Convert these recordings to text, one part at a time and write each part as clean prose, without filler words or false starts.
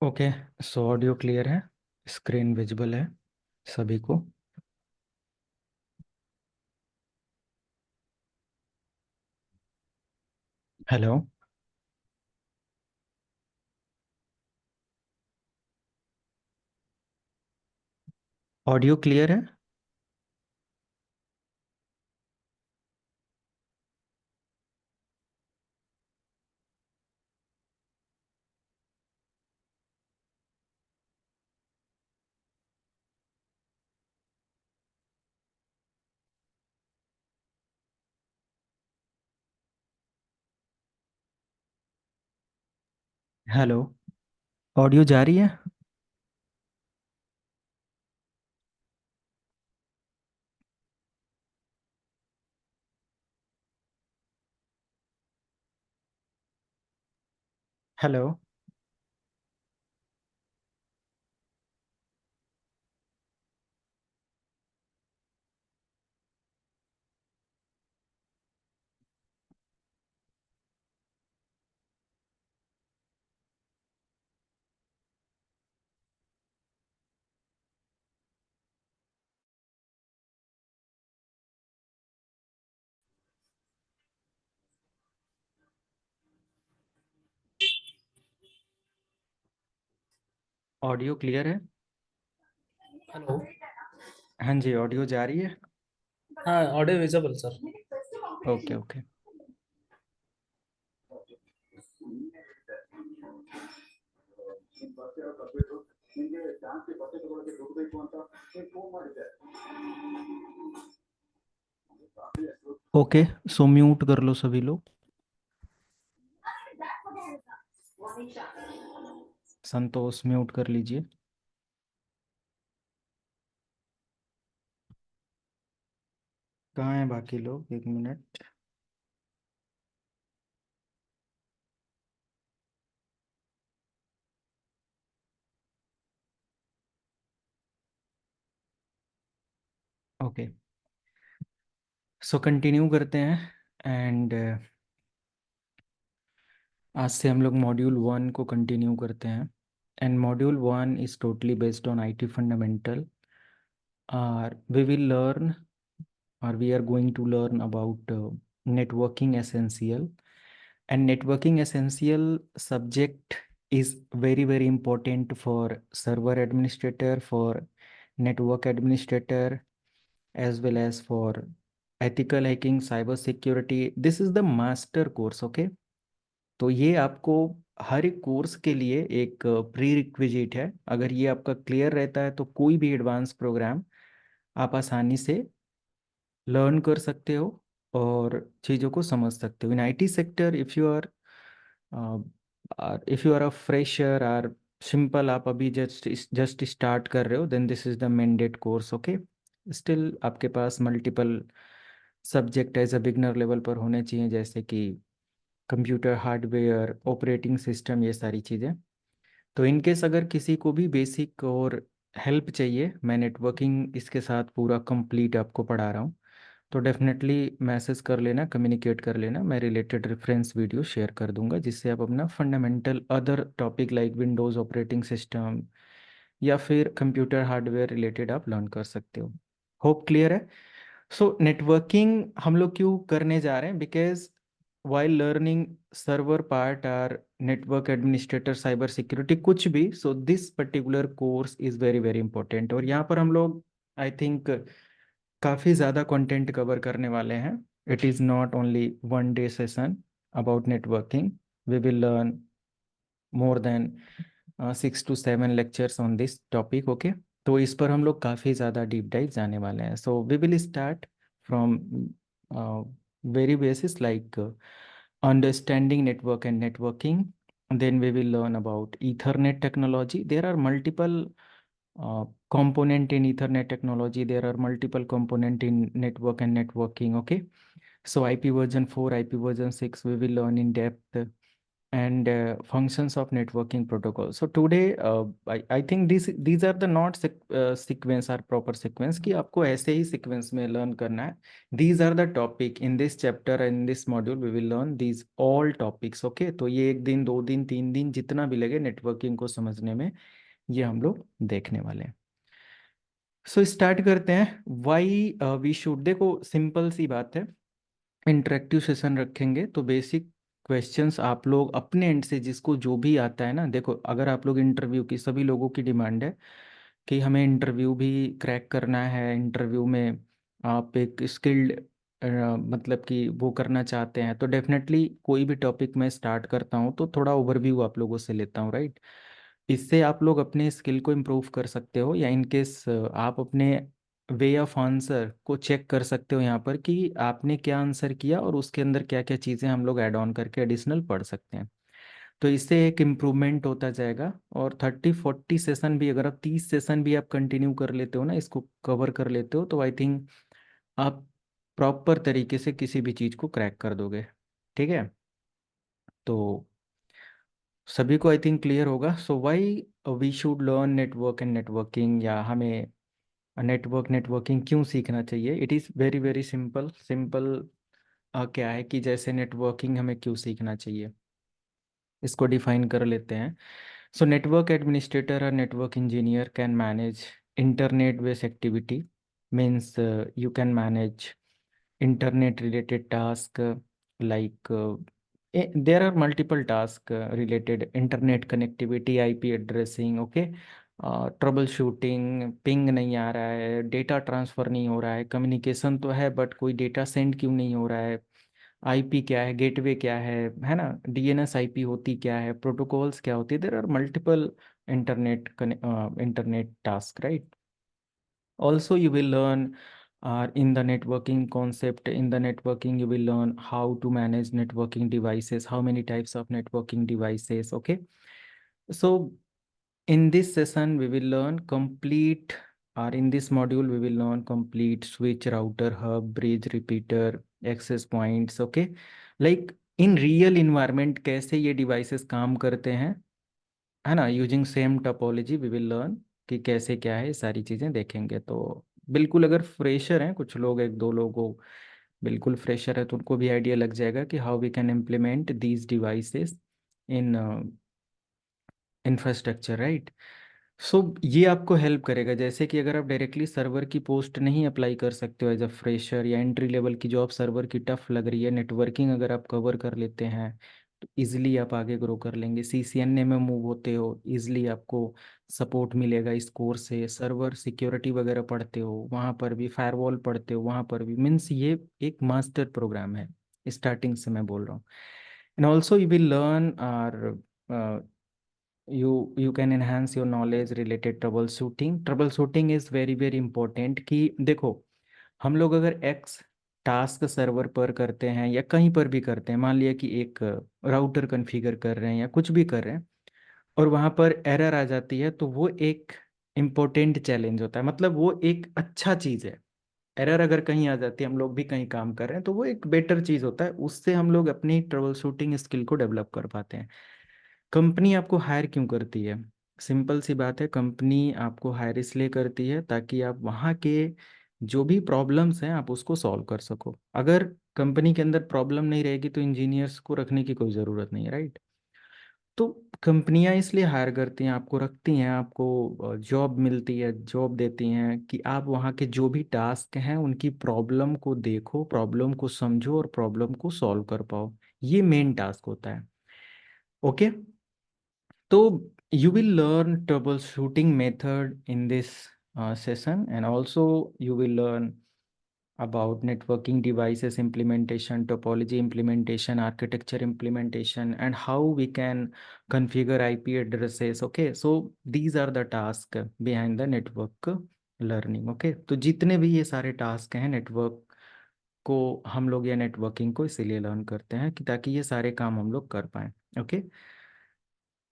Okay. So audio clear है, screen visible है सभी को। हेलो। ऑडियो क्लियर है। हेलो। ऑडियो जा रही है। हेलो। ऑडियो क्लियर है। हेलो। हाँ जी, ऑडियो जा रही है। हाँ, audio visible sir. Okay okay. Okay. So mute कर लो सभी लोग। संतोष म्यूट कर लीजिए। कहाँ हैं बाकी लोग? एक मिनट। ओके। सो कंटिन्यू करते हैं एंड आज से हम लोग मॉड्यूल 1 को कंटिन्यू करते हैं। And module 1 is totally based on IT fundamental. We will learn or we are going to learn about networking essential. And networking essential subject is very very important for server administrator, for network administrator, as well as for ethical hacking, cyber security. This is the master course. Okay, तो ये आपको हर एक course के लिए एक pre requisite है। अगर ये आपका क्लियर रहता है तो कोई भी एडवांस प्रोग्राम आप आसानी से लर्न कर सकते हो और चीज़ों को समझ सकते हो। In IT sector, if you are a fresher और सिंपल, आप अभी जस्ट जस्ट स्टार्ट कर रहे हो, then this is the mandate course. Okay. Still आपके पास multiple subject as a beginner level पर होने चाहिए, जैसे कि कंप्यूटर हार्डवेयर, ऑपरेटिंग सिस्टम, ये सारी चीज़ें। तो इनकेस अगर किसी को भी बेसिक और हेल्प चाहिए, मैं नेटवर्किंग इसके साथ पूरा कंप्लीट आपको पढ़ा रहा हूँ, तो डेफिनेटली मैसेज कर लेना, कम्युनिकेट कर लेना। मैं रिलेटेड रेफरेंस वीडियो शेयर कर दूंगा जिससे आप अपना fundamental other topic like Windows operating system या फिर कंप्यूटर हार्डवेयर रिलेटेड आप लर्न कर सकते हो। होप क्लियर है। सो नेटवर्किंग हम लोग क्यों करने जा रहे हैं? Because while learning server part और नेटवर्क एडमिनिस्ट्रेटर, साइबर सिक्योरिटी, कुछ भी, so this particular course is very very important. और यहाँ पर हम लोग आई थिंक काफ़ी ज़्यादा कंटेंट कवर करने वाले हैं। It is not only one day session about networking. We will learn more than 6 to 7 lectures on this topic. Okay, तो इस पर हम लोग काफ़ी ज़्यादा डीप डाइव जाने वाले हैं। So we will start from very basis like understanding network and networking. Then we will learn about ethernet technology. There are multiple component in ethernet technology. There are multiple component in network and networking. Okay, so IP version 4, IP version 6 we will learn in depth. and functions of networking protocol. So today I think these are the not sequence or proper sequence कि आपको ऐसे ही sequence में learn करना है. These are the topic in this chapter and in this module we will learn these all topics. Okay, तो ये 1 दिन 2 दिन 3 दिन जितना भी लगे networking को समझने में ये हम लोग देखने वाले हैं. सो स्टार्ट करते हैं. वाई वी शुड, देखो सिंपल सी बात है. इंटरेक्टिव सेशन रखेंगे तो बेसिक क्वेश्चंस आप लोग अपने एंड से जिसको जो भी आता है ना, देखो अगर आप लोग इंटरव्यू की, सभी लोगों की डिमांड है कि हमें इंटरव्यू भी क्रैक करना है, इंटरव्यू में आप एक स्किल्ड मतलब कि वो करना चाहते हैं, तो डेफिनेटली कोई भी टॉपिक मैं स्टार्ट करता हूँ तो थोड़ा ओवरव्यू आप लोगों से लेता हूँ, राइट. इससे आप लोग अपने स्किल को इम्प्रूव कर सकते हो, या इन केस आप अपने वे ऑफ आंसर को चेक कर सकते हो यहाँ पर कि आपने क्या आंसर किया और उसके अंदर क्या क्या चीज़ें हम लोग ऐड ऑन करके एडिशनल पढ़ सकते हैं. तो इससे एक इम्प्रूवमेंट होता जाएगा. और 30-40 सेशन भी, अगर आप 30 सेशन भी आप कंटिन्यू कर लेते हो ना, इसको कवर कर लेते हो, तो आई थिंक आप प्रॉपर तरीके से किसी भी चीज़ को क्रैक कर दोगे. ठीक है, तो सभी को आई थिंक क्लियर होगा. So why we should learn network and networking, या हमें नेटवर्किंग क्यों सीखना चाहिए. It is very very simple. Simple क्या है कि जैसे नेटवर्किंग हमें क्यों सीखना चाहिए, इसको डिफाइन कर लेते हैं. सो नेटवर्क एडमिनिस्ट्रेटर और network engineer can manage internet based activity. Means you can manage internet related task like there are multiple tasks related internet connectivity, IP addressing, okay, trouble shooting, ping नहीं आ रहा है, data transfer नहीं हो रहा है, communication तो है but कोई डेटा सेंड क्यों नहीं हो रहा है, आईपी क्या है, गेटवे क्या है ना, डीएनएस आईपी होती क्या है, प्रोटोकॉल्स क्या होती है. There are multiple internet task, right. Also you will learn in the networking concept, in the networking you will learn how to manage networking devices, how many types of networking devices. Okay, so in this session we will learn complete, or in this module we will learn complete switch, router, hub, bridge, repeater, access points. Okay, like in real environment कैसे ये devices काम करते हैं, है ना, using same topology we will learn कि कैसे क्या है, ये सारी चीज़ें देखेंगे. तो बिल्कुल अगर फ्रेशर हैं कुछ लोग, 1-2 लोगों, बिल्कुल फ्रेशर है तो उनको भी आइडिया लग जाएगा कि how we can implement these devices in infrastructure, right. So ये आपको हेल्प करेगा. जैसे कि अगर आप डायरेक्टली सर्वर की पोस्ट नहीं अप्लाई कर सकते हो एज अ फ्रेशर, या एंट्री लेवल की जॉब सर्वर की टफ लग रही है, नेटवर्किंग अगर आप कवर कर लेते हैं तो इजीली आप आगे ग्रो कर लेंगे. सीसीएनए में मूव होते हो, इजीली आपको सपोर्ट मिलेगा इस कोर्स से. सर्वर सिक्योरिटी वगैरह पढ़ते हो, वहाँ पर भी फायरवॉल पढ़ते हो, वहाँ पर भी, मीन्स ये एक मास्टर प्रोग्राम है, स्टार्टिंग से मैं बोल रहा हूँ. And also you will learn our, you can enhance your knowledge related trouble shooting is very very important. कि देखो हम लोग अगर एक्स टास्क सर्वर पर करते हैं या कहीं पर भी करते हैं, मान लिया कि एक राउटर कॉन्फ़िगर कर रहे हैं या कुछ भी कर रहे हैं, और वहाँ पर एरर आ जाती है, तो वो एक इम्पोर्टेंट चैलेंज होता है. मतलब वो एक अच्छा चीज़ है. एरर अगर कहीं आ जाती है, हम लोग भी कहीं काम कर रहे हैं, तो वो एक बेटर चीज़ होता है. उससे हम लोग अपनी ट्रबल शूटिंग स्किल को डेवलप कर पाते हैं. कंपनी आपको हायर क्यों करती है? सिंपल सी बात है, कंपनी आपको हायर इसलिए करती है ताकि आप वहाँ के जो भी प्रॉब्लम्स हैं आप उसको सॉल्व कर सको. अगर कंपनी के अंदर प्रॉब्लम नहीं रहेगी तो इंजीनियर्स को रखने की कोई ज़रूरत नहीं है, राइट. तो कंपनियां इसलिए हायर करती हैं, आपको रखती हैं, आपको जॉब मिलती है, जॉब देती हैं कि आप वहाँ के जो भी टास्क हैं उनकी प्रॉब्लम को देखो, प्रॉब्लम को समझो और प्रॉब्लम को सॉल्व कर पाओ. ये मेन टास्क होता है. Okay, so you will learn troubleshooting method in this session, and also you will learn about networking devices implementation, topology implementation, architecture implementation, and how we can configure IP addresses. Okay, so these are the tasks behind the network learning. Okay, तो जितने भी ये सारे task हैं network को, हम लोग या नेटवर्किंग को इसीलिए लर्न करते हैं कि ताकि ये सारे काम हम लोग कर पाएं. Okay,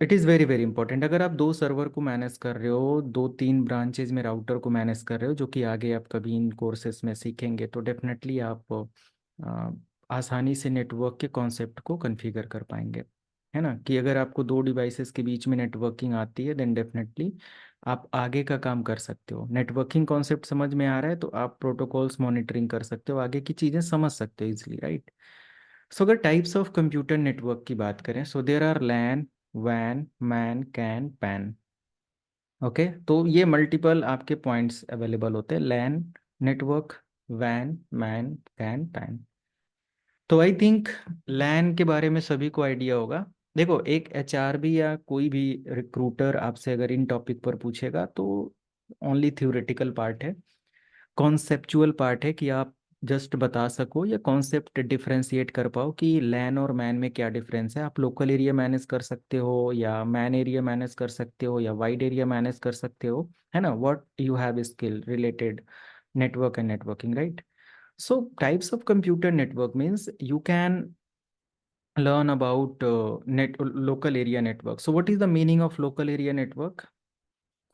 it is very very important. अगर आप 2 सर्वर को मैनेज कर रहे हो, 2-3 ब्रांचेज में राउटर को मैनेज कर रहे हो, जो कि आगे आप कभी इन कोर्सेज में सीखेंगे, तो डेफिनेटली आप आसानी से नेटवर्क के कॉन्सेप्ट को कॉन्फ़िगर कर पाएंगे, है ना, कि अगर आपको दो डिवाइसेस के बीच में नेटवर्किंग आती है देन डेफिनेटली आप आगे का काम कर सकते हो। नेटवर्किंग कॉन्सेप्ट समझ में आ रहा है तो आप प्रोटोकॉल्स मॉनिटरिंग कर सकते हो, आगे की चीज़ें समझ सकते हो इजिली, राइट। सो अगर टाइप्स ऑफ कंप्यूटर नेटवर्क की बात करें, सो देर आर लैन, वैन, मैन, कैन, पैन। ओके, तो ये मल्टीपल आपके पॉइंट्स अवेलेबल होते हैं, लैन नेटवर्क, वैन, मैन, कैन, पैन। तो आई थिंक लैन के बारे में सभी को आइडिया होगा। देखो, एक एचआरबी या कोई भी रिक्रूटर आपसे अगर इन टॉपिक पर पूछेगा तो ओनली थ्योरेटिकल पार्ट है, कॉन्सेप्चुअल पार्ट है कि आप जस्ट बता सको या कॉन्सेप्ट डिफरेंशिएट कर पाओ कि लैन और मैन में क्या डिफरेंस है। आप लोकल एरिया मैनेज कर सकते हो या मैन एरिया मैनेज कर सकते हो या वाइड एरिया मैनेज कर सकते हो, है ना, what you have skill related network and networking, right? So types of computer network means you can learn about local area network. So what is the meaning of local area network?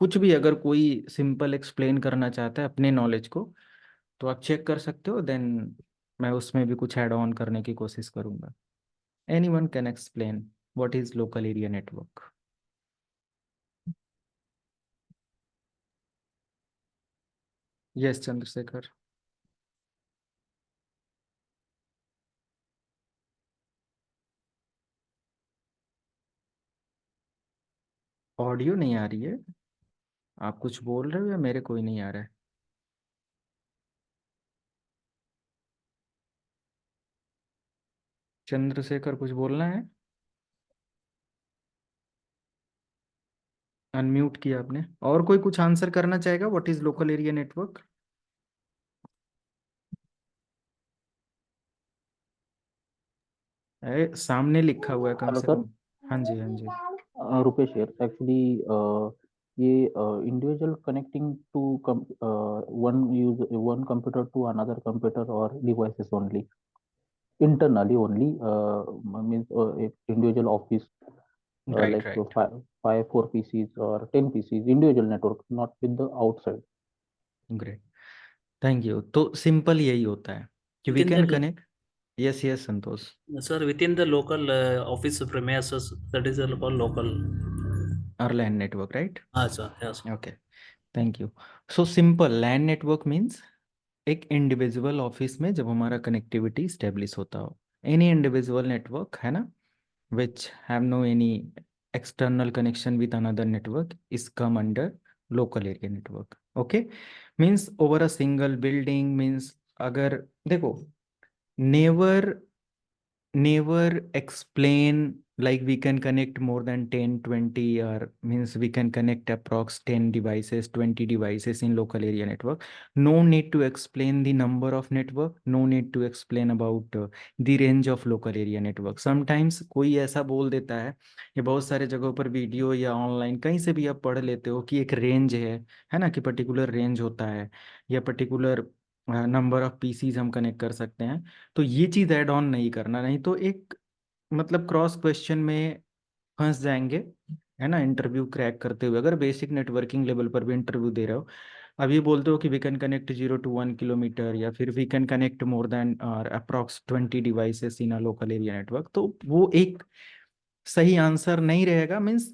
कुछ भी अगर कोई simple explain करना चाहता है अपने knowledge को तो आप चेक कर सकते हो, देन मैं उसमें भी कुछ ऐड ऑन करने की कोशिश करूंगा। Anyone can explain what is local area network? Yes Chandrashekhar. Audio नहीं आ रही है, आप कुछ बोल रहे हो या मेरे कोई नहीं आ रहा है? चंद्रशेखर कुछ बोलना है? अनम्यूट किया आपने। और कोई कुछ आंसर करना चाहेगा what is local area network? सामने लिखा हुआ है कम हेलो से सर। कम। हाँ जी, हाँ जी। रुपेश हियर एक्चुअली, ये individual connecting to one computer to another computer और devices only internally only, means individual office, right like right. five 4 PCs or 10 PCs individual network, not with the outside. Great, thank you. तो simple यही होता है कि we Within can the connect. Yes yes Santosh. sir, within the local office premises, that is called local. और LAN network, right. Ah, sir, yes. Okay, thank you. So simple LAN network means एक individual office में जब हमारा connectivity establish होता हो, any individual network, है ना, which have no any external connection with another network is come under local area network. Okay, means over a single building means, अगर देखो, never explain like we can connect more than 10 20, or means we can connect approx 10 devices 20 devices in local area network. No need to explain the number of network, no need to explain about the range of local area network. Sometimes कोई ऐसा बोल देता है, ये बहुत सारे जगहों पर वीडियो या ऑनलाइन कहीं से भी आप पढ़ लेते हो कि एक रेंज है ना, कि पर्टिकुलर रेंज होता है या पर्टिकुलर नंबर ऑफ पीसीज हम कनेक्ट कर सकते हैं। तो ये चीज़ ऐड ऑन नहीं करना, नहीं तो एक मतलब क्रॉस क्वेश्चन में फंस जाएंगे, है ना, इंटरव्यू क्रैक करते हुए। अगर बेसिक नेटवर्किंग लेवल पर भी इंटरव्यू दे रहे हो, अब ये बोलते हो कि we can connect 0 to 1 kilometer या फिर we can connect more than और approx 20 devices in a local area network, तो वो एक सही आंसर नहीं रहेगा। मीन्स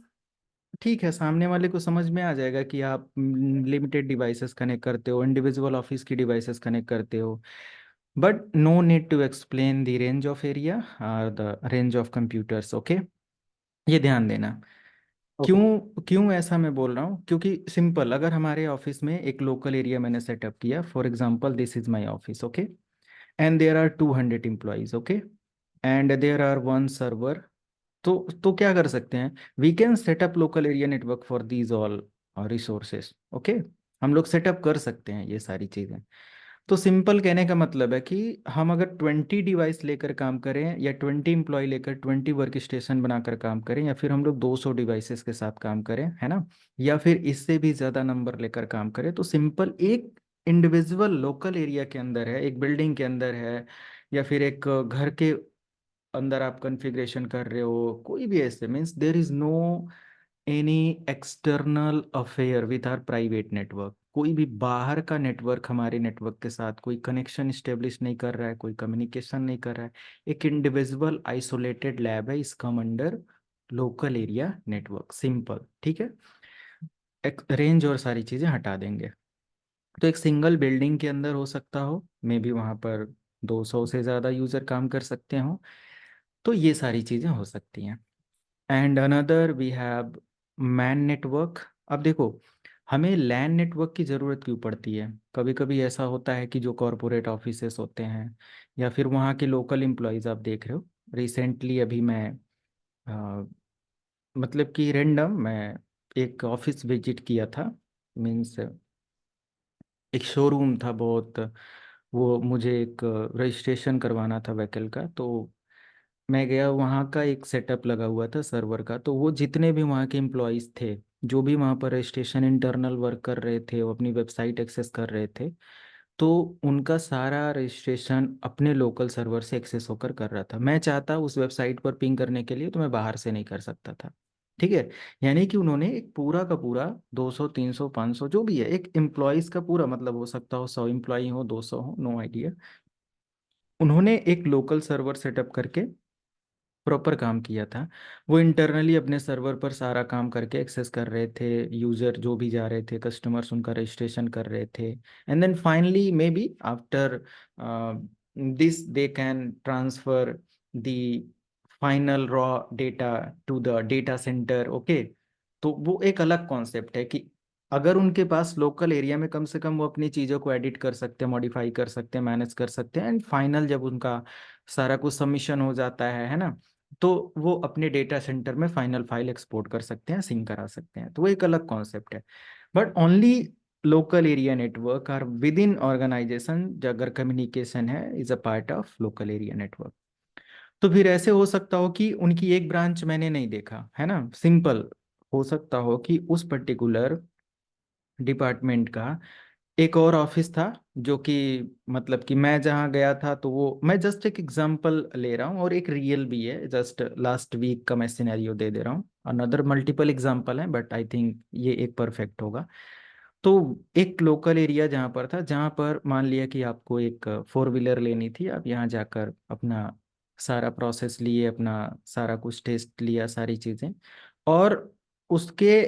ठीक है, सामने वाले को समझ में आ जाएगा कि आप लिमिटेड डिवाइसेस कनेक्ट करते हो, इंडिविजुअल ऑफिस की डिवाइसेस कनेक्ट करते हो, but no need to explain the range of area or the range of computers. Okay, ये ध्यान देना। Okay. क्यों क्यों ऐसा मैं बोल रहा हूँ, क्योंकि सिंपल, अगर हमारे ऑफिस में एक लोकल एरिया मैंने सेटअप किया, for example this is my office, okay, and there are 200 employees, okay, and there are one server. तो क्या कर सकते हैं, we can set up local area network for these all resources, okay. हम लोग setup कर सकते हैं ये सारी चीज़ें। तो सिंपल कहने का मतलब है कि हम अगर 20 डिवाइस लेकर काम करें या 20 एम्प्लॉय लेकर 20 वर्क स्टेशन बनाकर काम करें या फिर हम लोग 200 डिवाइसेस के साथ काम करें, है ना, या फिर इससे भी ज़्यादा नंबर लेकर काम करें, तो सिंपल एक इंडिविजुअल लोकल एरिया के अंदर है, एक बिल्डिंग के अंदर है या फिर एक घर के अंदर आप कॉन्फ़िगरेशन कर रहे हो, कोई भी ऐसे, means there is no any external affair with our private network. कोई भी बाहर का नेटवर्क हमारे नेटवर्क के साथ कोई कनेक्शन स्टेब्लिश नहीं कर रहा है, कोई कम्युनिकेशन नहीं कर रहा है। एक इंडिविजुअल आइसोलेटेड लैब है, इस come under local area network, simple, ठीक है। एक रेंज और सारी चीज़ें हटा देंगे। तो एक सिंगल बिल्डिंग के अंदर हो सकता हो, मे बी वहाँ पर 200 से ज़्यादा यूज़र काम कर सकते हो, तो ये सारी चीज़ें हो सकती हैं। And another we have MAN network. अब देखो, हमें लैन नेटवर्क की ज़रूरत क्यों पड़ती है? कभी कभी ऐसा होता है कि जो कॉरपोरेट ऑफिसेस होते हैं या फिर वहाँ के लोकल एम्प्लॉयज़, आप देख रहे हो रिसेंटली अभी मैं अ, मतलब कि रेंडम मैं एक ऑफिस विजिट किया था, मीन्स एक शोरूम था बहुत, वो मुझे एक रजिस्ट्रेशन करवाना था व्हीकल का, तो मैं गया, वहाँ का एक सेटअप लगा हुआ था सर्वर का, तो वो जितने भी वहाँ के एम्प्लॉयज़ थे, जो भी वहाँ पर रजिस्ट्रेशन इंटरनल वर्क कर रहे थे, वो अपनी वेबसाइट एक्सेस कर रहे थे, तो उनका सारा रजिस्ट्रेशन अपने लोकल सर्वर से एक्सेस होकर कर रहा था। मैं चाहता उस वेबसाइट पर पिंग करने के लिए, तो मैं बाहर से नहीं कर सकता था, ठीक है। यानी कि उन्होंने एक पूरा का पूरा 200 300 500 जो भी है, एक एम्प्लॉयज़ का पूरा, मतलब हो सकता हो 100 एम्प्लॉई हो, 200 हो, नो आइडिया, उन्होंने एक लोकल सर्वर सेटअप करके प्रॉपर काम किया था। वो इंटरनली अपने सर्वर पर सारा काम करके एक्सेस कर रहे थे, यूजर जो भी जा रहे थे, कस्टमर्स उनका रजिस्ट्रेशन कर रहे थे, and then finally maybe after this they can transfer the final raw data to the data centre, okay. तो वो एक अलग कॉन्सेप्ट है कि अगर उनके पास लोकल एरिया में कम से कम वो अपनी चीज़ों को एडिट कर सकते हैं, मॉडिफाई कर सकते हैं, मैनेज कर सकते हैं, एंड फाइनल जब उनका सारा कुछ सबमिशन हो जाता है ना, तो वो अपने डेटा सेंटर में फाइनल फाइल एक्सपोर्ट कर सकते हैं, सिंक करा सकते हैं, तो वो एक अलग कॉन्सेप्ट है। But only local area network और विद इन ऑर्गेनाइजेशन अगर कम्युनिकेशन है is a part of local area network. तो फिर ऐसे हो सकता हो कि उनकी एक ब्रांच मैंने नहीं देखा है ना, सिंपल हो सकता हो कि उस पर्टिकुलर डिपार्टमेंट का एक और ऑफिस था, जो कि मतलब कि मैं जहाँ गया था, तो वो मैं जस्ट एक एग्जांपल ले रहा हूँ और एक रियल भी है, जस्ट लास्ट वीक का मैं सिनेरियो दे दे रहा हूँ, अनदर मल्टीपल एग्जांपल है बट आई थिंक ये एक परफेक्ट होगा। तो एक लोकल एरिया जहाँ पर था, जहाँ पर मान लिया कि आपको एक फोर व्हीलर लेनी थी, आप यहाँ जाकर अपना सारा प्रोसेस लिए, अपना सारा कुछ टेस्ट लिया, सारी चीज़ें, और उसके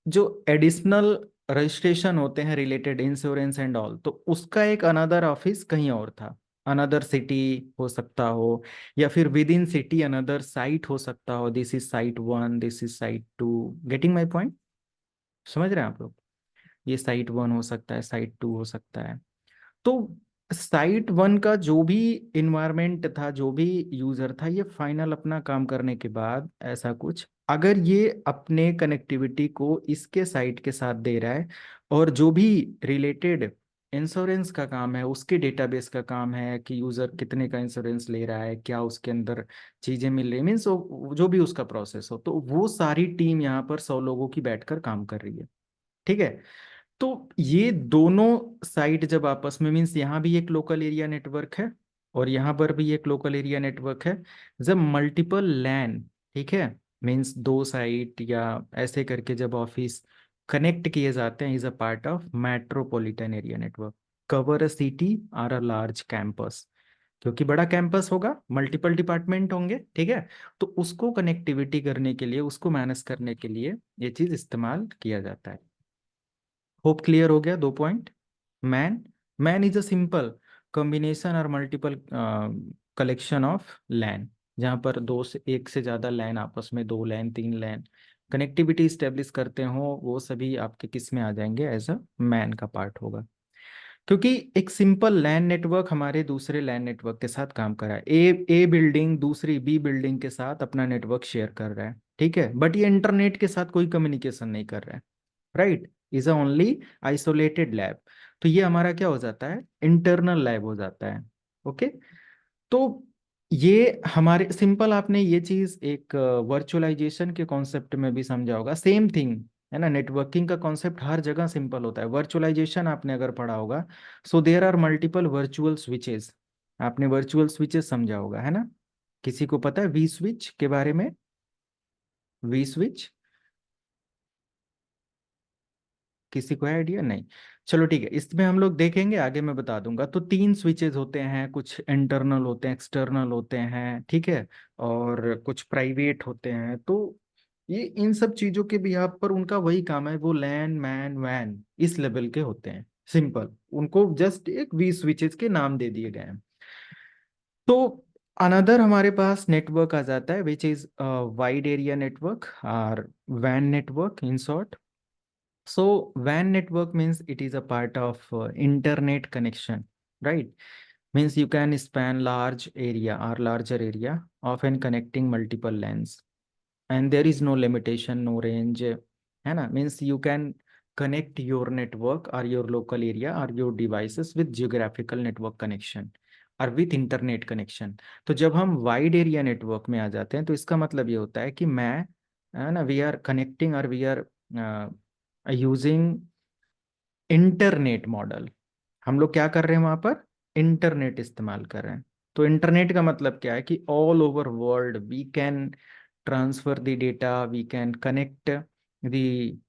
जो एडिशनल रजिस्ट्रेशन होते हैं रिलेटेड इंश्योरेंस एंड ऑल, तो उसका एक अनदर ऑफिस कहीं और था, अनदर सिटी हो सकता हो, या फिर with in city another site हो सकता हो, this is site 1, this is site 2, getting my point, समझ रहे हैं आप लोग? ये साइट 1 हो सकता है, साइट 2 हो सकता है। तो साइट 1 का जो भी इन्वायरमेंट था, जो भी यूजर था, ये फाइनल अपना काम करने के बाद ऐसा कुछ, अगर ये अपने कनेक्टिविटी को इसके साइट के साथ दे रहा है, और जो भी रिलेटेड इंश्योरेंस का काम है, उसके डेटाबेस का काम है कि यूजर कितने का इंश्योरेंस ले रहा है, क्या उसके अंदर चीजें मिल रही, मीन्स जो भी उसका प्रोसेस हो, तो वो सारी टीम यहाँ पर 100 लोगों की बैठकर काम कर रही है, ठीक है। तो ये दोनों साइट जब आपस में, मीन्स यहाँ भी एक लोकल एरिया नेटवर्क है और यहाँ पर भी एक लोकल एरिया नेटवर्क है, जब मल्टीपल लैन, ठीक है, मीन्स दो साइट या ऐसे करके जब ऑफिस कनेक्ट किए जाते हैं, is a part of metropolitan area network, cover a city और अ लार्ज कैंपस, क्योंकि बड़ा कैंपस होगा, मल्टीपल डिपार्टमेंट होंगे, ठीक है। तो उसको कनेक्टिविटी करने के लिए, उसको मैनेज करने के लिए ये चीज इस्तेमाल किया जाता है। होप क्लियर हो गया? 2 point. Man, man is a simple combination और मल्टीपल कलेक्शन ऑफ लैन, जहाँ पर दो से एक से ज़्यादा लैन आपस में, 2 लैन 3 लैन कनेक्टिविटी स्टेब्लिश करते हो, वो सभी आपके किस में आ जाएंगे, एज अ मैन का पार्ट होगा। क्योंकि एक सिंपल लैन नेटवर्क हमारे दूसरे लैन नेटवर्क के साथ काम कर रहा है, ए बिल्डिंग दूसरी बी बिल्डिंग के साथ अपना नेटवर्क शेयर कर रहा है, ठीक है, बट ये इंटरनेट के साथ कोई कम्युनिकेशन नहीं कर रहा है, right, is a only isolated lab. तो ये हमारा क्या हो जाता है, इंटरनल लैब हो जाता है, ओके। तो ये हमारे सिंपल, आपने ये चीज एक वर्चुअलाइजेशन के कॉन्सेप्ट में भी समझा होगा, सेम थिंग है ना, नेटवर्किंग का कॉन्सेप्ट हर जगह सिंपल होता है। वर्चुअलाइजेशन आपने अगर पढ़ा होगा, so there are multiple virtual switches, आपने वर्चुअल स्विचेस समझा होगा है ना? किसी को पता है वी स्विच के बारे में? वी स्विच किसी को है आइडिया? नहीं, चलो ठीक है, इसमें हम लोग देखेंगे आगे, मैं बता दूंगा। तो 3 स्विचेस होते हैं, कुछ इंटरनल होते हैं, एक्सटर्नल होते हैं, ठीक है, और कुछ प्राइवेट होते हैं। तो ये इन सब चीजों के भी यहाँ पर उनका वही काम है, वो लैन मैन वैन इस लेवल के होते हैं, सिंपल। उनको जस्ट एक वी स्विचेस के नाम दे दिए गए हैं। तो अनदर हमारे पास नेटवर्क आ जाता है which is wide area network और वैन network in short. So WAN network means it is a part of internet connection, right? Means you can span large area or larger area, often connecting multiple LANs, and there is no limitation, no range, है ना? Means you can connect your network or your local area or your devices with geographical network connection और with internet connection. तो जब हम wide area network में आ जाते हैं तो इसका मतलब ये होता है कि मैं, है ना, वी आर कनेक्टिंग और we are using internet model. हम लोग क्या कर रहे हैं वहां पर? इंटरनेट इस्तेमाल कर रहे हैं। तो इंटरनेट का मतलब क्या है कि all over world we can transfer the data, we can connect the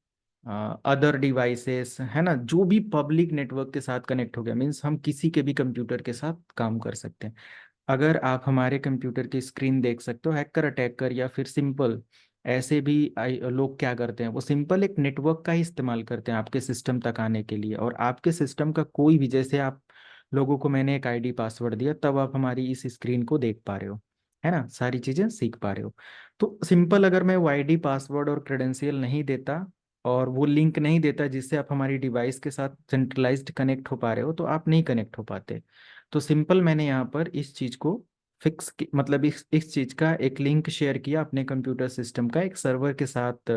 other devices, है ना, जो भी पब्लिक नेटवर्क के साथ कनेक्ट हो गया, मीन्स हम किसी के भी कंप्यूटर के साथ काम कर सकते हैं। अगर आप हमारे कंप्यूटर की स्क्रीन देख सकते हो, हैकर अटैक कर या फिर सिंपल ऐसे भी लोग क्या करते हैं, वो सिंपल एक नेटवर्क का ही इस्तेमाल करते हैं आपके सिस्टम तक आने के लिए। और आपके सिस्टम का कोई भी, जैसे आप लोगों को मैंने एक आईडी पासवर्ड दिया, तब आप हमारी इस स्क्रीन को देख पा रहे हो, है ना, सारी चीजें सीख पा रहे हो। तो सिंपल अगर मैं वो आईडी पासवर्ड और क्रेडेंशियल नहीं देता और वो लिंक नहीं देता जिससे आप हमारी डिवाइस के साथ सेंट्रलाइज्ड कनेक्ट हो पा रहे हो, तो आप नहीं कनेक्ट हो पाते। तो सिंपल मैंने यहाँ पर इस चीज को फिक्स मतलब इस चीज का एक लिंक शेयर किया अपने कंप्यूटर सिस्टम का एक सर्वर के साथ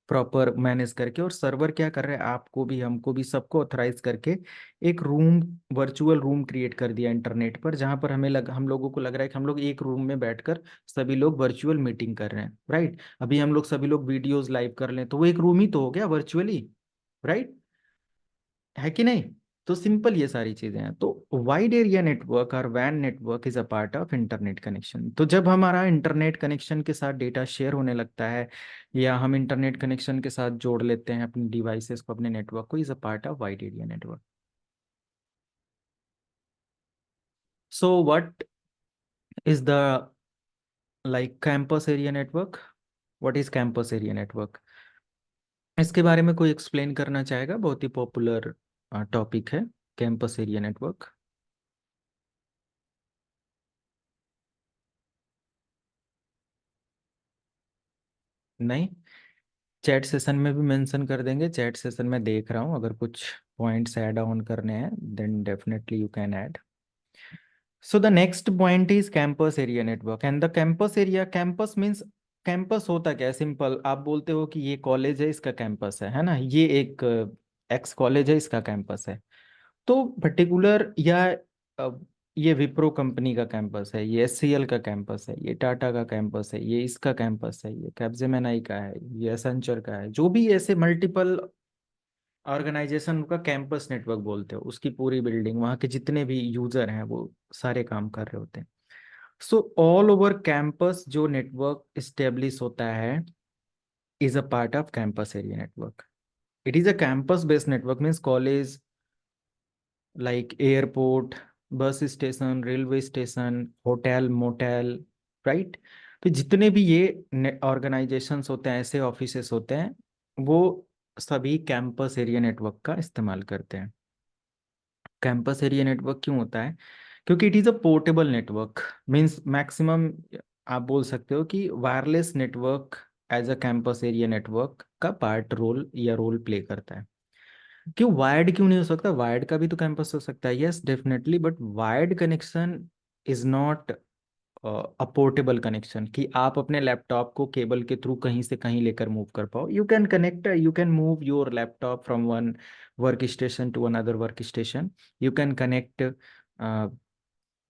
प्रॉपर मैनेज करके। और सर्वर क्या कर रहे हैं, आपको भी हमको भी सबको ऑथराइज करके एक रूम, वर्चुअल रूम क्रिएट कर दिया इंटरनेट पर, जहां पर हम लोगों को लग रहा है कि हम लोग एक रूम में बैठकर सभी लोग वर्चुअल मीटिंग कर रहे हैं, राइट? अभी हम लोग सभी लोग वीडियोस लाइव कर लें तो वो एक रूम ही तो हो गया वर्चुअली, राइट? है कि नहीं? तो सिंपल ये सारी चीजें हैं। तो वाइड एरिया नेटवर्क और वैन network is a part of internet connection. तो जब हमारा इंटरनेट कनेक्शन के साथ डेटा शेयर होने लगता है या हम इंटरनेट कनेक्शन के साथ जोड़ लेते हैं अपनी डिवाइसेस को, अपने नेटवर्क को, is a part of wide area network. So what is the like campus area network? What is campus area network? इसके बारे में कोई एक्सप्लेन करना चाहेगा? बहुत ही पॉपुलर टॉपिक है कैंपस एरिया नेटवर्क। नहीं? चैट सेशन में भी मेंशन कर देंगे। चैट सेशन में देख रहा हूँ, अगर कुछ पॉइंट्स ऐड ऑन करने हैं then definitely you can add. So the next point is campus area network and the campus area. Campus means, campus होता क्या है? सिंपल आप बोलते हो कि ये कॉलेज है, इसका कैंपस है ना, ये एक एक्स कॉलेज है, इसका कैंपस है। तो पर्टिकुलर या अ, ये विप्रो कंपनी का कैंपस है, ये एचसीएल का कैंपस है, ये टाटा का कैंपस है, ये इसका कैंपस है, ये कैपजेमिनाई का है, ये एसेंचर का है, जो भी ऐसे मल्टीपल ऑर्गेनाइजेशन का कैंपस नेटवर्क बोलते हो, उसकी पूरी बिल्डिंग, वहाँ के जितने भी यूजर हैं वो सारे काम कर रहे होते हैं। सो ऑल ओवर कैंपस जो नेटवर्क इस्टेब्लिश होता है is a part off campus area network. It is a campus based network means college, like airport, bus station, railway station, hotel, motel, right? तो जितने भी ये ऑर्गेनाइजेशंस होते हैं, ऐसे ऑफिसेस होते हैं, वो सभी कैंपस एरिया नेटवर्क का इस्तेमाल करते हैं। कैंपस एरिया नेटवर्क क्यों होता है? क्योंकि it is a portable network. Means maximum आप बोल सकते हो कि wireless network as a campus area network का पार्ट रोल या रोल प्ले करता है। क्यों वायर्ड क्यों नहीं हो सकता? वायर्ड का भी तो कैंपस हो सकता है, yes definitely, but wired connection is not a portable connection कि आप अपने लैपटॉप को केबल के थ्रू कहीं से कहीं लेकर मूव कर पाओ। You can connect, you can move your laptop from one workstation to another workstation, you can connect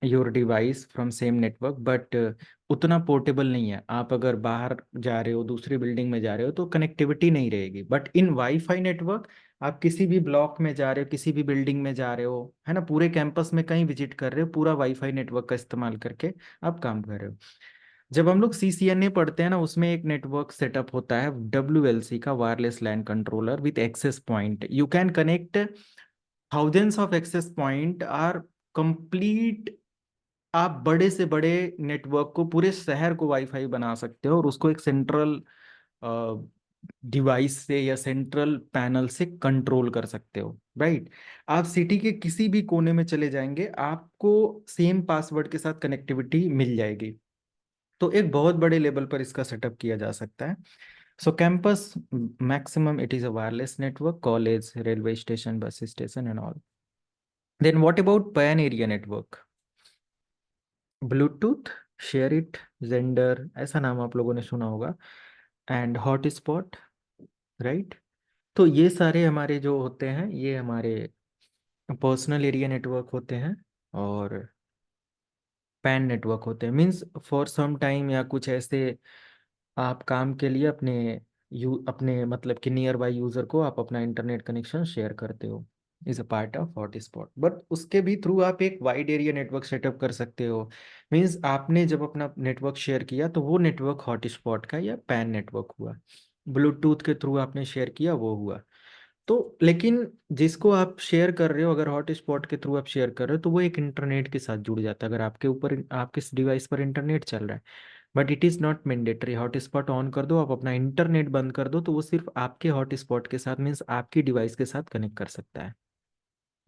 your device from same network, but उतना पोर्टेबल नहीं है। आप अगर बाहर जा रहे हो, दूसरी बिल्डिंग में जा रहे हो, तो कनेक्टिविटी नहीं रहेगी। बट इन वाईफाई नेटवर्क आप किसी भी ब्लॉक में जा रहे हो, किसी भी बिल्डिंग में जा रहे हो, है ना, पूरे कैंपस में कहीं विजिट कर रहे हो, पूरा वाईफाई नेटवर्क का इस्तेमाल करके आप काम कर रहे हो। जब हम लोग CCNA पढ़ते हैं ना, उसमें एक नेटवर्क सेटअप होता है WLC का, wireless LAN controller with access point. You can connect thousands of access point are complete. आप बड़े से बड़े नेटवर्क को, पूरे शहर को वाईफाई बना सकते हो और उसको एक सेंट्रल डिवाइस से या सेंट्रल पैनल से कंट्रोल कर सकते हो, राइट। आप सिटी के किसी भी कोने में चले जाएंगे, आपको सेम पासवर्ड के साथ कनेक्टिविटी मिल जाएगी। तो एक बहुत बड़े लेवल पर इसका सेटअप किया जा सकता है। So campus maximum it is a wireless network, college, railway station, bus station and all. Then what about PAN area network? Bluetooth, share it, Xender, ऐसा नाम आप लोगों ने सुना होगा, एंड हॉटस्पॉट, राइट। तो ये सारे हमारे जो होते हैं ये हमारे पर्सनल एरिया नेटवर्क होते हैं और पैन नेटवर्क होते हैं। मीन्स फॉर सम टाइम या कुछ ऐसे आप काम के लिए अपने मतलब कि नियर बाई यूजर को आप अपना इंटरनेट कनेक्शन शेयर करते हो, is a part of hotspot. But उसके भी थ्रू आप एक वाइड एरिया नेटवर्क सेटअप कर सकते हो। मीन्स आपने जब अपना नेटवर्क शेयर किया तो वो नेटवर्क हॉटस्पॉट का या पैन नेटवर्क हुआ, ब्लूटूथ के थ्रू आपने शेयर किया वो हुआ। तो लेकिन जिसको आप शेयर कर रहे हो, अगर हॉटस्पॉट के थ्रू आप शेयर कर रहे हो तो वो एक इंटरनेट के साथ जुड़ जाता है, अगर आपके ऊपर आपके डिवाइस पर इंटरनेट चल रहा है। But it is not mandatory. Hotspot on कर दो, आप अपना इंटरनेट बंद कर दो, तो वो सिर्फ आपके हॉटस्पॉट के साथ मीन्स आपकी डिवाइस के साथ कनेक्ट कर सकता है।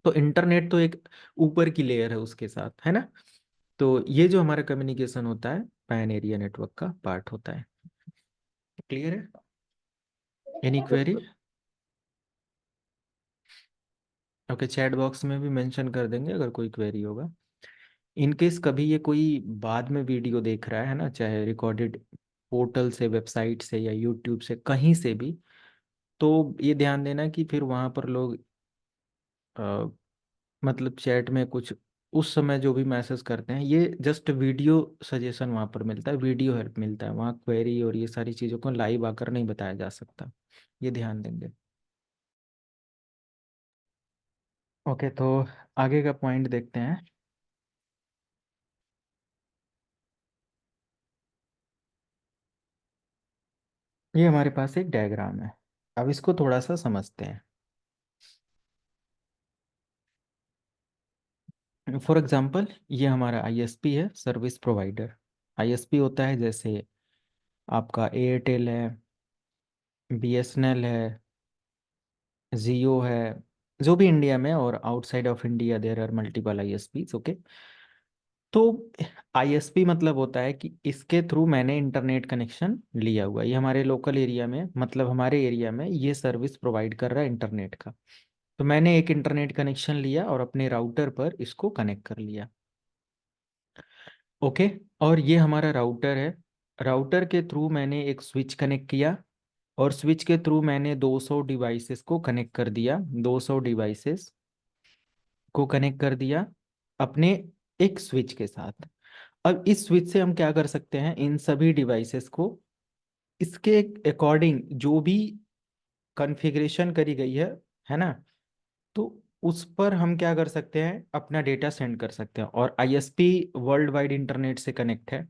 तो इंटरनेट तो एक ऊपर की लेयर है उसके साथ, है ना। तो ये जो हमारा कम्युनिकेशन होता है पैन एरिया नेटवर्क का पार्ट होता है। क्लियर है? Any query? Okay, chat box में भी मेंशन कर देंगे अगर कोई क्वेरी होगा। इनकेस कभी ये कोई बाद में वीडियो देख रहा है ना, चाहे रिकॉर्डेड पोर्टल से, वेबसाइट से या यूट्यूब से, कहीं से भी, तो ये ध्यान देना कि फिर वहाँ पर लोग अ, मतलब चैट में कुछ उस समय जो भी मैसेज करते हैं, ये जस्ट वीडियो सजेशन वहाँ पर मिलता है, वीडियो हेल्प मिलता है, वहाँ क्वेरी और ये सारी चीज़ों को लाइव आकर नहीं बताया जा सकता। ये ध्यान देंगे। ओके, तो आगे का पॉइंट देखते हैं। ये हमारे पास एक डायग्राम है, अब इसको थोड़ा सा समझते हैं। फॉर एग्जांपल ये हमारा आईएसपी है, सर्विस प्रोवाइडर। आईएसपी होता है जैसे आपका एयरटेल है, बीएसएनएल है, जियो है, जो भी इंडिया में, और outside of India there are multiple ISPs. Okay, तो आईएसपी मतलब होता है कि इसके थ्रू मैंने इंटरनेट कनेक्शन लिया हुआ है। ये हमारे लोकल एरिया में, मतलब हमारे एरिया में ये सर्विस प्रोवाइड कर रहा है इंटरनेट का। तो मैंने एक इंटरनेट कनेक्शन लिया और अपने राउटर पर इसको कनेक्ट कर लिया। ओके, और ये हमारा राउटर है। राउटर के थ्रू मैंने एक स्विच कनेक्ट किया और स्विच के थ्रू मैंने 200 डिवाइसेस को कनेक्ट कर दिया, 200 डिवाइसेस को कनेक्ट कर दिया अपने एक स्विच के साथ। अब इस स्विच से हम क्या कर सकते हैं, इन सभी डिवाइसेस को इसके अकॉर्डिंग जो भी कॉन्फ़िगरेशन करी गई है ना, तो उस पर हम क्या कर सकते हैं, अपना डेटा सेंड कर सकते हैं। और आईएसपी वर्ल्ड वाइड इंटरनेट से कनेक्ट है,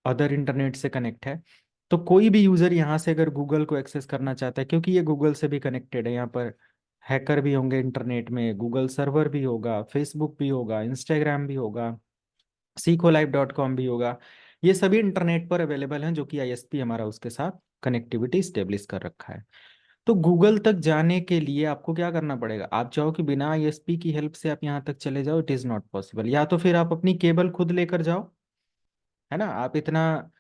अदर इंटरनेट से कनेक्ट है। तो कोई भी यूजर यहाँ से अगर गूगल को एक्सेस करना चाहता है, क्योंकि ये गूगल से भी कनेक्टेड है, यहाँ पर हैकर भी होंगे इंटरनेट में, गूगल सर्वर भी होगा, फेसबुक भी होगा, इंस्टाग्राम भी होगा, सीकोलाइव.com भी होगा। ये सभी इंटरनेट पर अवेलेबल हैं, जो कि आईएसपी हमारा उसके साथ कनेक्टिविटी स्टेब्लिश कर रखा है। तो गूगल तक जाने के लिए आपको क्या करना पड़ेगा, आप चाहो कि बिना आईएसपी की हेल्प से आप यहाँ तक चले जाओ, इट इज नॉट पॉसिबल। या तो फिर आप अपनी केबल खुद लेकर जाओ, है ना, आप इतना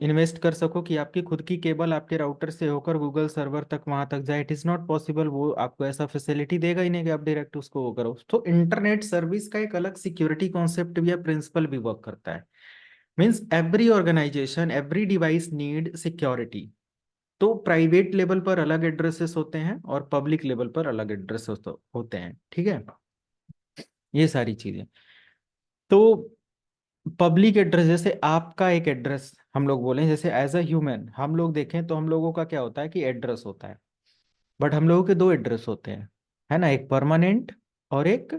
इन्वेस्ट कर सको कि आपकी खुद की केबल आपके राउटर से होकर गूगल सर्वर तक वहां तक जाए, इट इज नॉट पॉसिबल। वो आपको ऐसा फैसिलिटी देगा ही नहीं कि आप डायरेक्ट उसको वो करो। तो इंटरनेट सर्विस का एक अलग सिक्योरिटी कॉन्सेप्ट भी या प्रिंसिपल भी वर्क करता है। Means every organisation, every device need security. तो प्राइवेट लेवल पर अलग एड्रेसेस होते हैं और पब्लिक लेवल पर अलग एड्रेस होते हैं, ठीक है, ये सारी चीजें। तो पब्लिक एड्रेस, जैसे आपका एक एड्रेस हम लोग बोलें, जैसे एज अ ह्यूमन हम लोग देखें तो हम लोगों का क्या होता है कि एड्रेस होता है। बट हम लोगों के दो एड्रेस होते हैं, है ना, एक परमानेंट और एक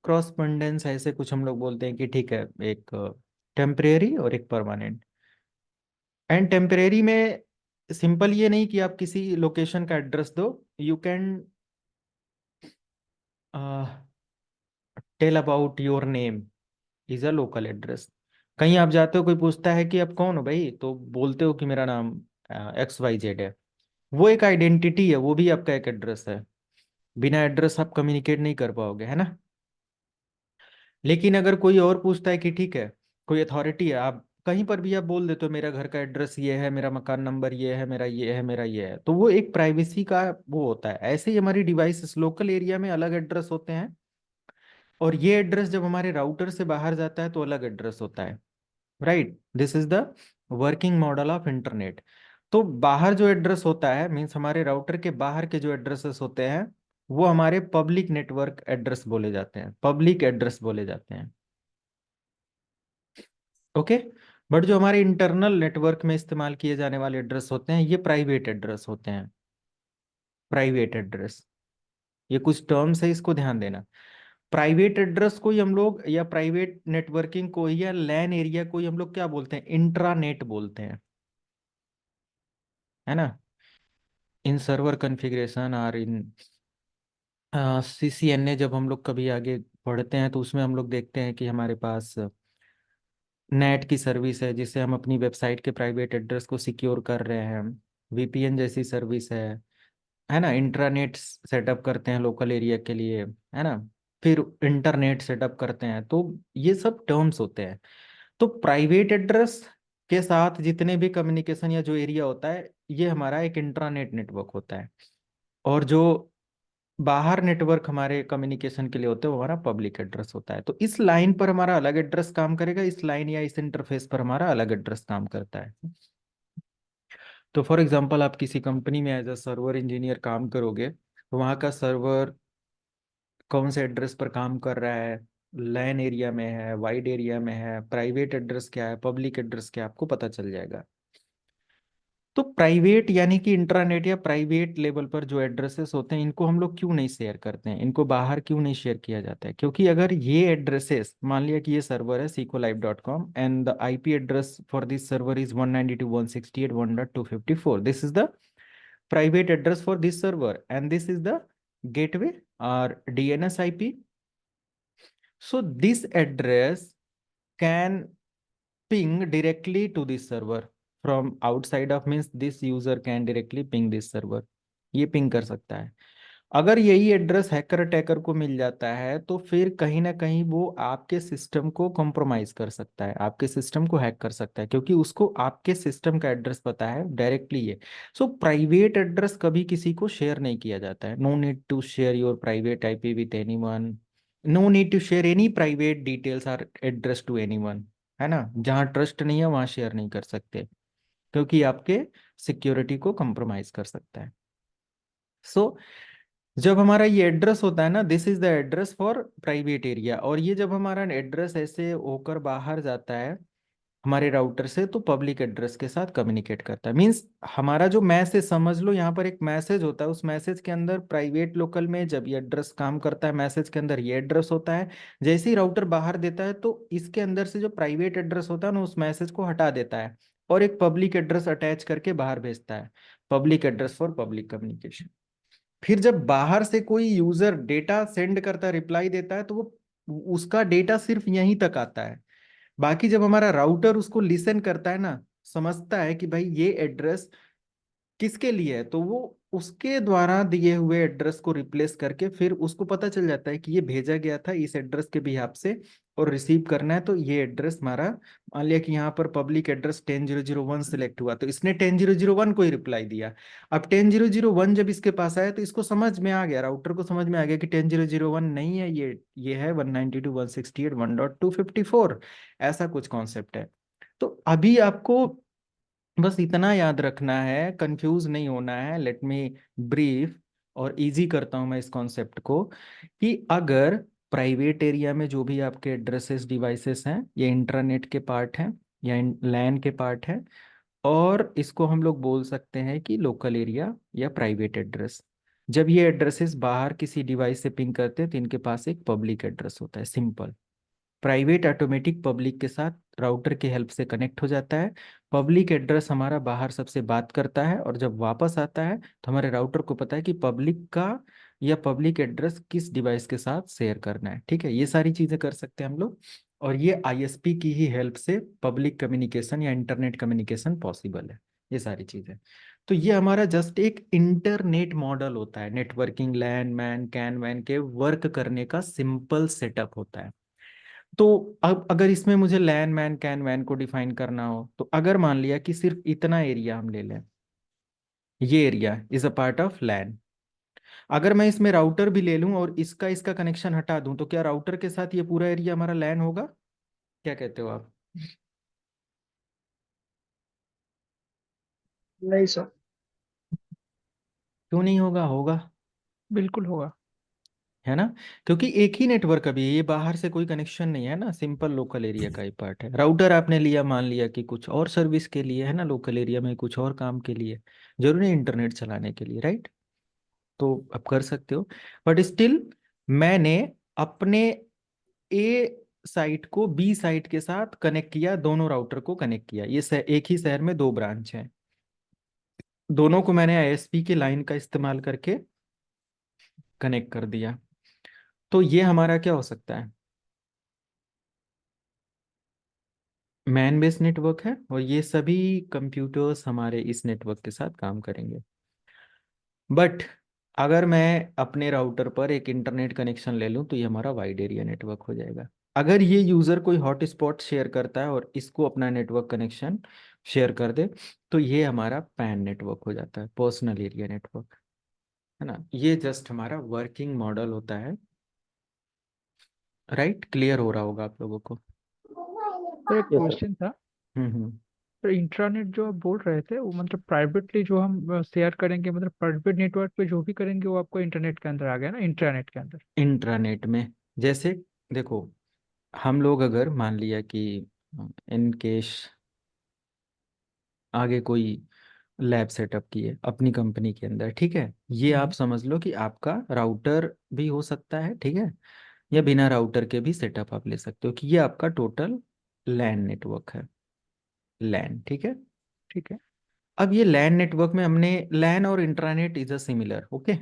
क्रॉसपेंडेंस, ऐसे कुछ हम लोग बोलते हैं कि ठीक है, एक टेम्परेरी और एक परमानेंट। एंड टेम्परेरी में सिंपल ये नहीं कि आप किसी लोकेशन का एड्रेस दो, you can tell about your name is a local address. कहीं आप जाते हो, कोई पूछता है कि आप कौन हो भाई, तो बोलते हो कि मेरा नाम XYZ है, वो एक आइडेंटिटी है, वो भी आपका एक एड्रेस है। बिना एड्रेस आप कम्युनिकेट नहीं कर पाओगे, है ना। लेकिन अगर कोई और पूछता है कि ठीक है, कोई अथॉरिटी है, आप कहीं पर भी आप बोल देते हो मेरा घर का एड्रेस ये है, मेरा मकान नंबर ये है, मेरा ये है, मेरा ये है, तो वो एक प्राइवेसी का वो होता है। ऐसे ही हमारी डिवाइसेस लोकल एरिया में अलग एड्रेस होते हैं, और ये एड्रेस जब हमारे राउटर से बाहर जाता है तो अलग एड्रेस होता है। Right, this is the working model of internet. तो बाहर जो एड्रेस होता है, मीन्स हमारे राउटर के बाहर के जो एड्रेसेस होते हैं, वो हमारे पब्लिक नेटवर्क एड्रेस बोले जाते हैं, पब्लिक एड्रेस बोले जाते हैं। ओके, बट जो हमारे इंटरनल नेटवर्क में इस्तेमाल किए जाने वाले एड्रेस होते हैं, ये प्राइवेट एड्रेस होते हैं, प्राइवेट एड्रेस। ये कुछ टर्म्स है, इसको ध्यान देना। प्राइवेट एड्रेस को ही हम लोग, या प्राइवेट नेटवर्किंग को ही, या लैन एरिया को ही हम लोग क्या बोलते हैं, इंट्रानेट बोलते हैं, है ना। इन सर्वर कॉन्फ़िगरेशन और इन CCNA जब हम लोग कभी आगे पढ़ते हैं तो उसमें हम लोग देखते हैं कि हमारे पास नेट की सर्विस है, जिससे हम अपनी वेबसाइट के प्राइवेट एड्रेस को सिक्योर कर रहे हैं। VPN जैसी सर्विस है ना। इंट्रानेट सेटअप करते हैं लोकल एरिया के लिए, है ना। फिर इंटरनेट सेटअप करते हैं, तो ये सब टर्म्स होते हैं। तो प्राइवेट एड्रेस के साथ जितने भी कम्युनिकेशन या जो एरिया होता है, ये हमारा एक इंट्रानेट नेटवर्क होता है। और जो बाहर नेटवर्क हमारे कम्युनिकेशन के लिए होते हैं, वो हमारा पब्लिक एड्रेस होता है। तो इस लाइन पर हमारा अलग एड्रेस काम करेगा, इस लाइन या इस इंटरफेस पर हमारा अलग एड्रेस काम करता है। तो फॉर एग्जांपल, आप किसी कंपनी में एज अ सर्वर इंजीनियर काम करोगे, तो वहाँ का सर्वर कौन से एड्रेस पर काम कर रहा है, लैन एरिया में है, वाइड एरिया में है, प्राइवेट एड्रेस क्या है, पब्लिक एड्रेस क्या है, आपको पता चल जाएगा। तो प्राइवेट यानी कि इंट्रानेट या प्राइवेट लेवल पर जो एड्रेसेस होते हैं, इनको हम लोग क्यों नहीं शेयर करते हैं, इनको बाहर क्यों नहीं शेयर किया जाता है? क्योंकि अगर ये एड्रेसेस, मान लिया कि ये सर्वर है sequolive.com and the IP address for this server is 192.168.1.254, this is the private address for this server and this is the gateway or DNS IP. So this address can ping directly to this server from outside of, means this user can directly ping this server. ये ping कर सकता है। अगर यही address hacker attacker को मिल जाता है, तो फिर कहीं ना कहीं वो आपके सिस्टम को कॉम्प्रोमाइज कर सकता है, आपके सिस्टम को हैक कर सकता है, क्योंकि उसको आपके सिस्टम का एड्रेस पता है डायरेक्टली ये। सो प्राइवेट एड्रेस कभी किसी को शेयर नहीं किया जाता है। No need to share your private IP with anyone, no need to share any private details or address to anyone, है ना। जहाँ ट्रस्ट नहीं है वहाँ शेयर नहीं कर सकते, क्योंकि आपके सिक्योरिटी को कॉम्प्रोमाइज कर सकता है। सो जब हमारा ये एड्रेस होता है ना, this is the address for private area, और ये जब हमारा एड्रेस ऐसे होकर बाहर जाता है हमारे राउटर से, तो पब्लिक एड्रेस के साथ कम्युनिकेट करता है। मींस हमारा जो मैसेज, समझ लो यहाँ पर एक मैसेज होता है, उस मैसेज के अंदर प्राइवेट लोकल में जब ये एड्रेस काम करता है, मैसेज के अंदर ये एड्रेस होता है। जैसे ही राउटर बाहर देता है, तो इसके अंदर से जो प्राइवेट एड्रेस होता है ना, उस मैसेज को हटा देता है और एक पब्लिक एड्रेस अटैच करके बाहर भेजता है, public address for public communication. फिर जब बाहर से कोई यूजर डेटा सेंड करता है, रिप्लाई देता है, तो वो उसका डेटा सिर्फ यहीं तक आता है। बाकी जब हमारा राउटर उसको लिसन करता है ना, समझता है कि भाई ये एड्रेस किसके लिए है, तो वो उसके द्वारा दिए हुए एड्रेस को रिप्लेस करके फिर उसको पता चल जाता है कि ये भेजा गया था इस एड्रेस के बिहाफ से और रिसीव करना है, तो ये एड्रेस हमारा, मान लिया कि यहाँ पर पब्लिक एड्रेस 10001 सिलेक्ट हुआ, तो इसने 10001 को ही रिप्लाई दिया। अब 10001 जब इसके पास आया, तो इसको समझ में आ गया, राउटर को समझ में आ गया कि 10001 नहीं है, ये है 192.168.1.254, ऐसा कुछ कॉन्सेप्ट है। तो अभी आपको बस इतना याद रखना है, कंफ्यूज नहीं होना है। लेट मी ब्रीफ और इजी करता हूं मैं इस कॉन्सेप्ट को, कि अगर प्राइवेट एरिया में जो भी आपके एड्रेसेस डिवाइसेस हैं, ये इंटरनेट के पार्ट हैं या लैन के पार्ट हैं, और इसको हम लोग बोल सकते हैं कि लोकल एरिया या प्राइवेट एड्रेस। जब ये एड्रेसेस बाहर किसी डिवाइस से पिंग करते हैं, तो इनके पास एक पब्लिक एड्रेस होता है, सिंपल। प्राइवेट ऑटोमेटिक पब्लिक के साथ राउटर की हेल्प से कनेक्ट हो जाता है। पब्लिक एड्रेस हमारा बाहर सबसे बात करता है, और जब वापस आता है तो हमारे राउटर को पता है कि पब्लिक का या पब्लिक एड्रेस किस डिवाइस के साथ शेयर करना है। ठीक है, ये सारी चीजें कर सकते हैं हम लोग, और ये ISP की ही हेल्प से पब्लिक कम्युनिकेशन या इंटरनेट कम्युनिकेशन पॉसिबल है। ये सारी चीजें। तो ये हमारा जस्ट एक इंटरनेट मॉडल होता है, नेटवर्किंग लैन मैन कैन वैन के वर्क करने का सिंपल सेटअप होता है। तो अब अगर इसमें मुझे लैन मैन कैन वैन को डिफाइन करना हो, तो अगर मान लिया कि सिर्फ इतना एरिया हम ले लें, ये area is a part of LAN, अगर मैं इसमें राउटर भी ले लूं और इसका इसका कनेक्शन हटा दूं, तो क्या राउटर के साथ ये पूरा एरिया हमारा लैन होगा? क्या कहते हो आप? नहीं सर। क्यों नहीं होगा? होगा, बिल्कुल होगा। है ना? क्योंकि एक ही नेटवर्क अभी है, ये बाहर से कोई कनेक्शन नहीं है ना, सिंपल लोकल एरिया का ही पार्ट है। राउटर आपने लिया, मान लिया कि कुछ और सर्विस के लिए है ना, लोकल एरिया में कुछ और काम के लिए, जरूरी नहीं इंटरनेट चलाने के लिए, राइट? तो आप कर सकते हो, बट स्टिल मैंने अपने ए साइट को बी साइट के साथ कनेक्ट किया, दोनों राउटर को कनेक्ट किया। ये एक ही शहर में दो ब्रांच हैं, दोनों को मैंने आईएसपी की लाइन का इस्तेमाल करके कनेक्ट कर दिया। तो ये हमारा क्या हो सकता है? मैन बेस्ड नेटवर्क है, और ये सभी कंप्यूटर्स हमारे इस नेटवर्क के साथ काम करेंगे। बट अगर मैं अपने राउटर पर एक इंटरनेट कनेक्शन ले लूं, तो ये हमारा वाइड एरिया नेटवर्क हो जाएगा। अगर ये यूज़र कोई हॉटस्पॉट शेयर करता है और इसको अपना नेटवर्क कनेक्शन शेयर कर दे, तो ये हमारा पैन नेटवर्क हो जाता है, पर्सनल एरिया नेटवर्क, है ना? ये जस्ट हमारा वर्किंग मॉडल होता है, राइट? क्लियर हो रहा होगा आप लोगों को? तो एक Yes, sir. क्वेश्चन था। हम्म। तो इंट्रानेट जो आप बोल रहे थे वो मतलब प्राइवेटली जो हम शेयर करेंगे, मतलब प्राइवेट नेटवर्क पे जो भी करेंगे वो आपको इंटरनेट के अंदर आ गया ना, इंट्रानेट के अंदर। इंट्रानेट में जैसे देखो, हम लोग अगर मान लिया कि इन केस आगे कोई लैब सेटअप किए अपनी कंपनी के अंदर, ठीक है, ये आप समझ लो कि आपका राउटर भी हो सकता है, ठीक है, या बिना राउटर के भी सेटअप आप ले सकते हो, कि ये आपका टोटल लैन नेटवर्क है, लैन, ठीक है। ठीक है। अब ये लैन नेटवर्क में हमने लैन और intranet is a similar, okay,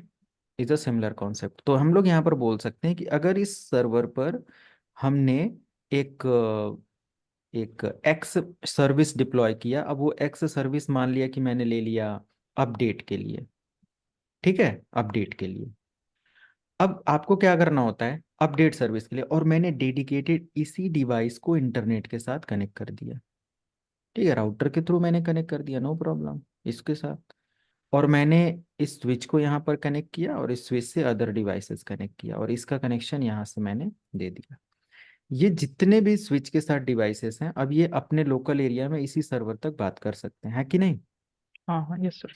is a similar concept. तो हम लोग यहाँ पर बोल सकते हैं कि अगर इस सर्वर पर हमने एक एक एक्स सर्विस डिप्लॉय किया, अब वो एक्स सर्विस मान लिया कि मैंने ले लिया अपडेट के लिए, ठीक है, अपडेट के लिए। अब आपको क्या करना होता है अपडेट सर्विस के लिए, और मैंने डेडिकेटेड इसी डिवाइस को इंटरनेट के साथ कनेक्ट कर दिया, ठीक है, राउटर के थ्रू मैंने कनेक्ट कर दिया, नो प्रॉब्लम इसके साथ। और मैंने इस स्विच को यहाँ पर कनेक्ट किया, और इस स्विच से अदर डिवाइसेस कनेक्ट किया, और इसका कनेक्शन यहाँ से मैंने दे दिया। ये जितने भी स्विच के साथ डिवाइसेस हैं, अब ये अपने लोकल एरिया में इसी सर्वर तक बात कर सकते हैं, है कि नहीं? हाँ हाँ, यस सर।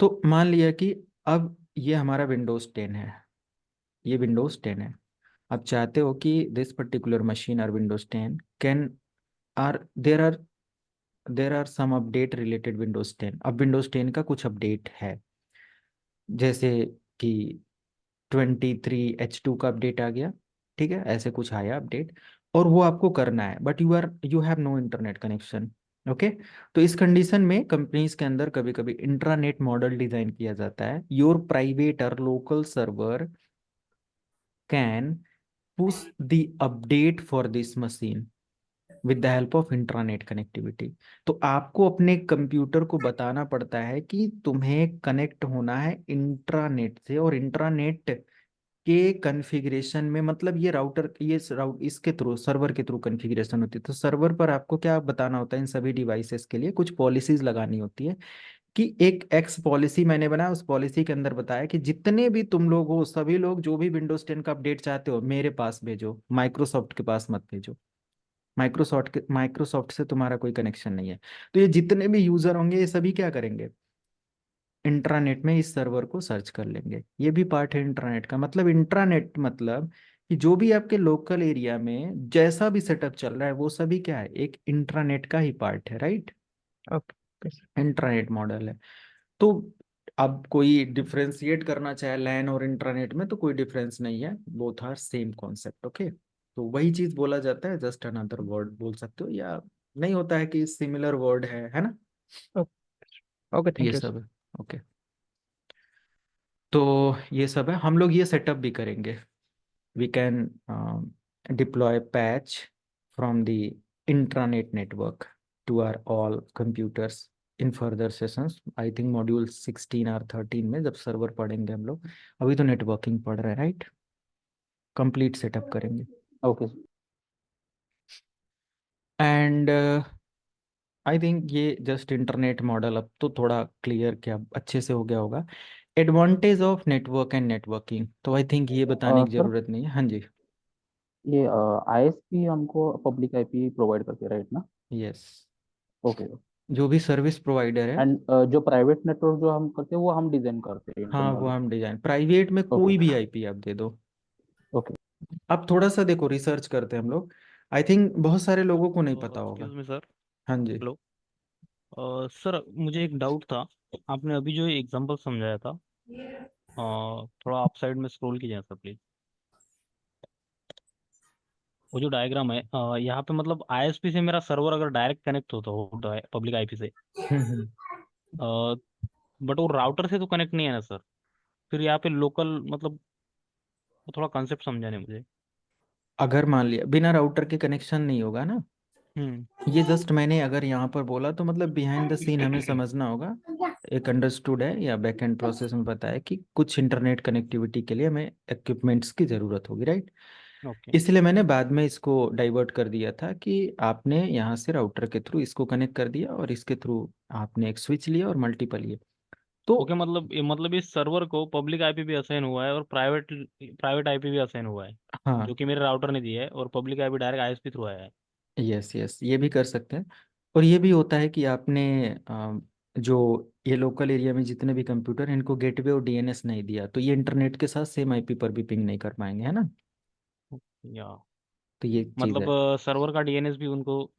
तो मान लिया कि अब ये हमारा विंडोज 10 है, ये विंडोज 10 है। अब चाहते हो कि दिस पर्टिकुलर मशीन और Windows 10 can or there are some update related Windows 10। अब विंडोज 10 का कुछ अपडेट है, जैसे कि 23H2 का अपडेट आ गया, ठीक है, ऐसे कुछ आया अपडेट, और वो आपको करना है, but you have no internet connection, okay. तो इस कंडीशन में कंपनीज के अंदर कभी कभी इंट्रानेट मॉडल डिजाइन किया जाता है। योर प्राइवेट और local server can push the update for this machine with the help of intranet connectivity. तो आपको अपने कंप्यूटर को बताना पड़ता है कि तुम्हें कनेक्ट होना है इंट्रानेट से, और इंट्रानेट के कॉन्फ़िगरेशन में मतलब ये राउटर, ये इसके थ्रू, सर्वर के थ्रू कॉन्फ़िगरेशन होती है। तो सर्वर पर आपको क्या बताना होता है, इन सभी डिवाइसेस के लिए कुछ पॉलिसीज लगानी होती है, कि एक एक्स पॉलिसी मैंने बनाया, उस पॉलिसी के अंदर बताया कि जितने भी तुम लोग हो, सभी लोग जो भी विंडोज 10 का अपडेट चाहते हो मेरे पास भेजो, माइक्रोसॉफ्ट के पास मत भेजो। माइक्रोसॉफ्ट से तुम्हारा कोई कनेक्शन नहीं है। तो ये जितने भी यूजर होंगे, ये सभी क्या करेंगे, इंट्रानेट में इस सर्वर को सर्च कर लेंगे। ये भी पार्ट है इंट्रानेट का। मतलब इंट्रानेट मतलब कि जो भी आपके लोकल एरिया में जैसा भी सेटअप चल रहा है, वो सभी क्या है, एक इंट्रानेट का ही पार्ट है, right? Okay sir. Intranet model है। तो अब कोई डिफरेंशिएट करना चाहे लैन और इंट्रानेट में, तो कोई डिफरेंस नहीं है, both are same concept, okay. तो वही चीज बोला जाता है, जस्ट अनदर वर्ड बोल सकते हो, या नहीं होता है कि सिमिलर वर्ड है ना? ओके, ये थैंक यू सब सर। है, ओके। तो ये सब है, हम लोग ये सेटअप भी करेंगे। We can deploy patch from the intranet network to our all computers in further sessions, I think module 16 और 13 में, जब सर्वर पढ़ेंगे हम लोग। अभी तो नेटवर्किंग पढ़ रहे हैं, राइट? कंप्लीट सेटअप करेंगे। ओके। एंड आई थिंक ये जस्ट इंटरनेट मॉडल अब तो थोड़ा क्लियर, क्या अच्छे से हो गया होगा। Advantage of network and networking, तो आई थिंक ये बताने की सर जरूरत नहीं है। हाँ जी। ये आईएसपी हमको पब्लिक आईपी प्रोवाइड करती है, राइट ना? Yes, okay. जो भी सर्विस प्रोवाइडर है। एंड जो प्राइवेट नेटवर्क जो हम करते हैं वो हम डिजाइन करते हैं हाँ, वो इंटरनली। हम डिजाइन, प्राइवेट में ओके। कोई भी आईपी आप दे दो। ओके। अब थोड़ा सा देखो, रिसर्च करते हैं हम लोग। आई थिंक बहुत सारे लोगों को नहीं पता होगा। Excuse me sir. हाँ जी। हेलो। सर मुझे एक डाउट था। आपने अभी जो एग्जांपल समझाया था, थोड़ा आप साइड में स्क्रॉल कीजिए सर प्लीज। वो जो डायग्राम है, यहाँ पे मतलब आईएसपी से मेरा सर्वर अगर डायरेक्ट कनेक्ट होता हो पब्लिक आईपी से, हम्म। बट वो राउटर से तो कनेक्ट नहीं है ना सर। फिर यहाँ पे लोकल मतलब, वो थोड़ा कॉन्सेप्ट समझाने मुझे। अगर मान लिया बिना राउटर के कनेक्शन नहीं होगा ना, हम्म। ये जस्ट मैंने अगर यहाँ पर बोला तो मतलब बिहाइंड द सीन हमें समझना होगा। एक अंडरस्टूड है या बैक एंड प्रोसेस में पता है कि कुछ इंटरनेट कनेक्टिविटी के लिए हमें इक्विपमेंट्स की ज़रूरत होगी, राइट? ओके। इसलिए मैंने बाद में इसको डाइवर्ट कर दिया था कि आपने यहाँ से राउटर के थ्रू इसको कनेक्ट कर दिया और इसके थ्रू आपने एक स्विच लिया और मल्टीपल लिए। तो ओके, मतलब इस सर्वर को पब्लिक आईपी भी असाइन हुआ है और प्राइवेट प्राइवेट आईपी भी असाइन हुआ है, हाँ, जो कि मेरे राउटर ने दिया है, और public IP direct ISP through आया है। यस यस, ये भी कर सकते हैं। और ये भी होता है कि आपने जो ये लोकल एरिया में जितने भी कंप्यूटर हैं, इनको गेटवे और डीएनएस नहीं दिया, तो ये इंटरनेट के साथ सेम आईपी पर भी पिंग नहीं कर पाएंगे, है ना? या तो ये चीज़ मतलब है। सर्वर का डीएनएस भी उनको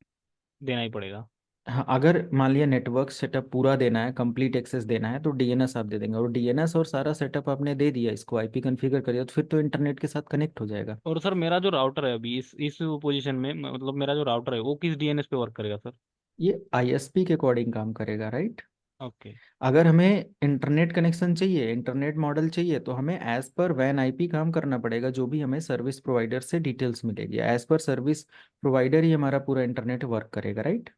देना ही पड़ेगा। हाँ, अगर मान लिया नेटवर्क सेटअप पूरा देना है, कंप्लीट एक्सेस देना है, तो डीएनएस आप दे देंगे, और डीएनएस और सारा सेटअप आपने दे दिया, इसको आईपी कॉन्फ़िगर कर दिया, तो फिर तो इंटरनेट के साथ कनेक्ट हो जाएगा। और सर मेरा जो राउटर है अभी इस पोजीशन में, मतलब मेरा जो राउटर है वो किस डीएनएस पे वर्क करेगा सर? ये आईएसपी के अकॉर्डिंग काम करेगा, राइट? ओके। अगर हमें इंटरनेट कनेक्शन चाहिए, इंटरनेट मॉडल चाहिए, तो हमें एज पर वैन आईपी काम करना पड़ेगा, जो भी हमें सर्विस प्रोवाइडर से डिटेल्स मिलेगी, एज पर सर्विस प्रोवाइडर ही हमारा पूरा इंटरनेट वर्क करेगा, राइट?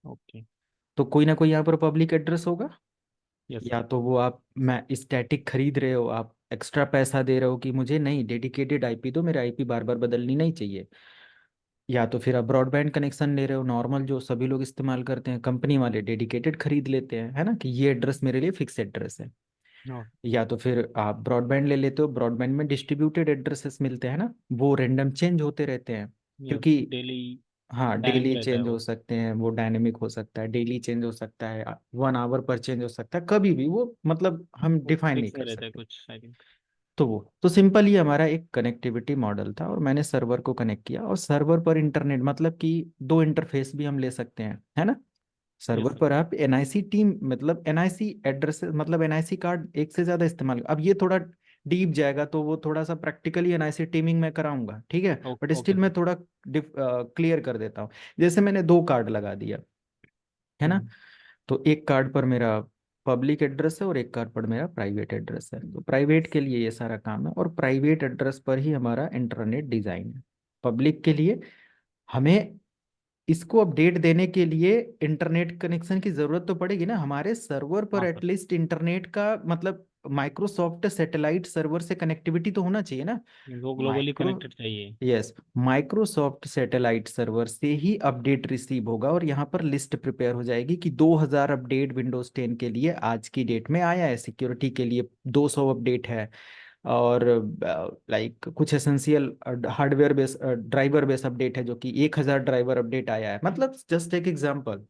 ओके। तो कोई ना कोई यहाँ पर पब्लिक एड्रेस होगा, यस या सर। तो वो आप मैं स्टैटिक खरीद रहे हो, आप एक्स्ट्रा पैसा दे रहे हो कि मुझे नहीं डेडिकेटेड आईपी दो, मेरे आईपी बार बार बदलनी नहीं चाहिए। या तो फिर आप ब्रॉडबैंड कनेक्शन ले रहे हो, नॉर्मल जो सभी लोग इस्तेमाल करते हैं, कंपनी वाले डेडिकेटेड खरीद लेते हैं, है ना, कि ये एड्रेस मेरे लिए फिक्स एड्रेस है। नो। या तो फिर आप ब्रॉडबैंड ले लेते हो, ब्रॉडबैंड में डिस्ट्रीब्यूटेड एड्रेसेस मिलते हैं ना, वो रेंडम चेंज होते रहते हैं, यस, क्योंकि डेली हाँ, डायनेमिक डेली रहता है चेंज हो वो। सकते हैं, वो डायनेमिक हो सकता है, डेली चेंज हो सकता है, 1 आवर पर चेंज हो सकता है, कभी भी वो, मतलब हम वो डिफाइन नहीं फिक्स कर नहीं रहता है सकते। कुछ, आई थिंक। तो वो तो सिंपल ही हमारा एक कनेक्टिविटी मॉडल था, और मैंने सर्वर को कनेक्ट किया, और सर्वर पर इंटरनेट मतलब कि दो इंटरफेस भी हम ले सकते हैं, है ना? Yes server sir. पर आप एनआईसी टीम, मतलब एनआईसी एड्रेस, मतलब एनआईसी कार्ड एक से ज्यादा इस्तेमाल, अब ये थोड़ा डीप जाएगा, तो वो थोड़ा सा प्रैक्टिकली एनआईसी टीमिंग में कराऊंगा, ठीक है? बट ओके स्टिल मैं सर। थोड़ा क्लियर कर देता हूँ। जैसे मैंने 2 कार्ड लगा दिया, है ना? हम्म। तो एक कार्ड पर मेरा पब्लिक एड्रेस है और एक कार्ड पर मेरा प्राइवेट एड्रेस है, तो प्राइवेट के लिए ये सारा काम है, और प्राइवेट एड्रेस पर ही हमारा इंटरनेट डिजाइन है। पब्लिक के लिए हमें इसको अपडेट देने के लिए इंटरनेट कनेक्शन की जरूरत तो पड़ेगी ना, हमारे सर्वर पर हाँ सर। एटलीस्ट इंटरनेट का मतलब माइक्रोसॉफ्ट सैटेलाइट सर्वर से कनेक्टिविटी तो होना चाहिए ना। वो ग्लोबली माइक्रो कनेक्टेड चाहिए। यस, माइक्रोसॉफ्ट सैटेलाइट सर्वर से ही अपडेट रिसीव होगा, और यहाँ पर लिस्ट प्रिपेयर हो जाएगी कि 2000 अपडेट विंडोज 10 के लिए आज की डेट में आया है, सिक्योरिटी के लिए 200 अपडेट है, और लाइक कुछ essential hardware base driver base update है जो कि 1000 ड्राइवर अपडेट आया है, मतलब जस्ट एक एग्जांपल।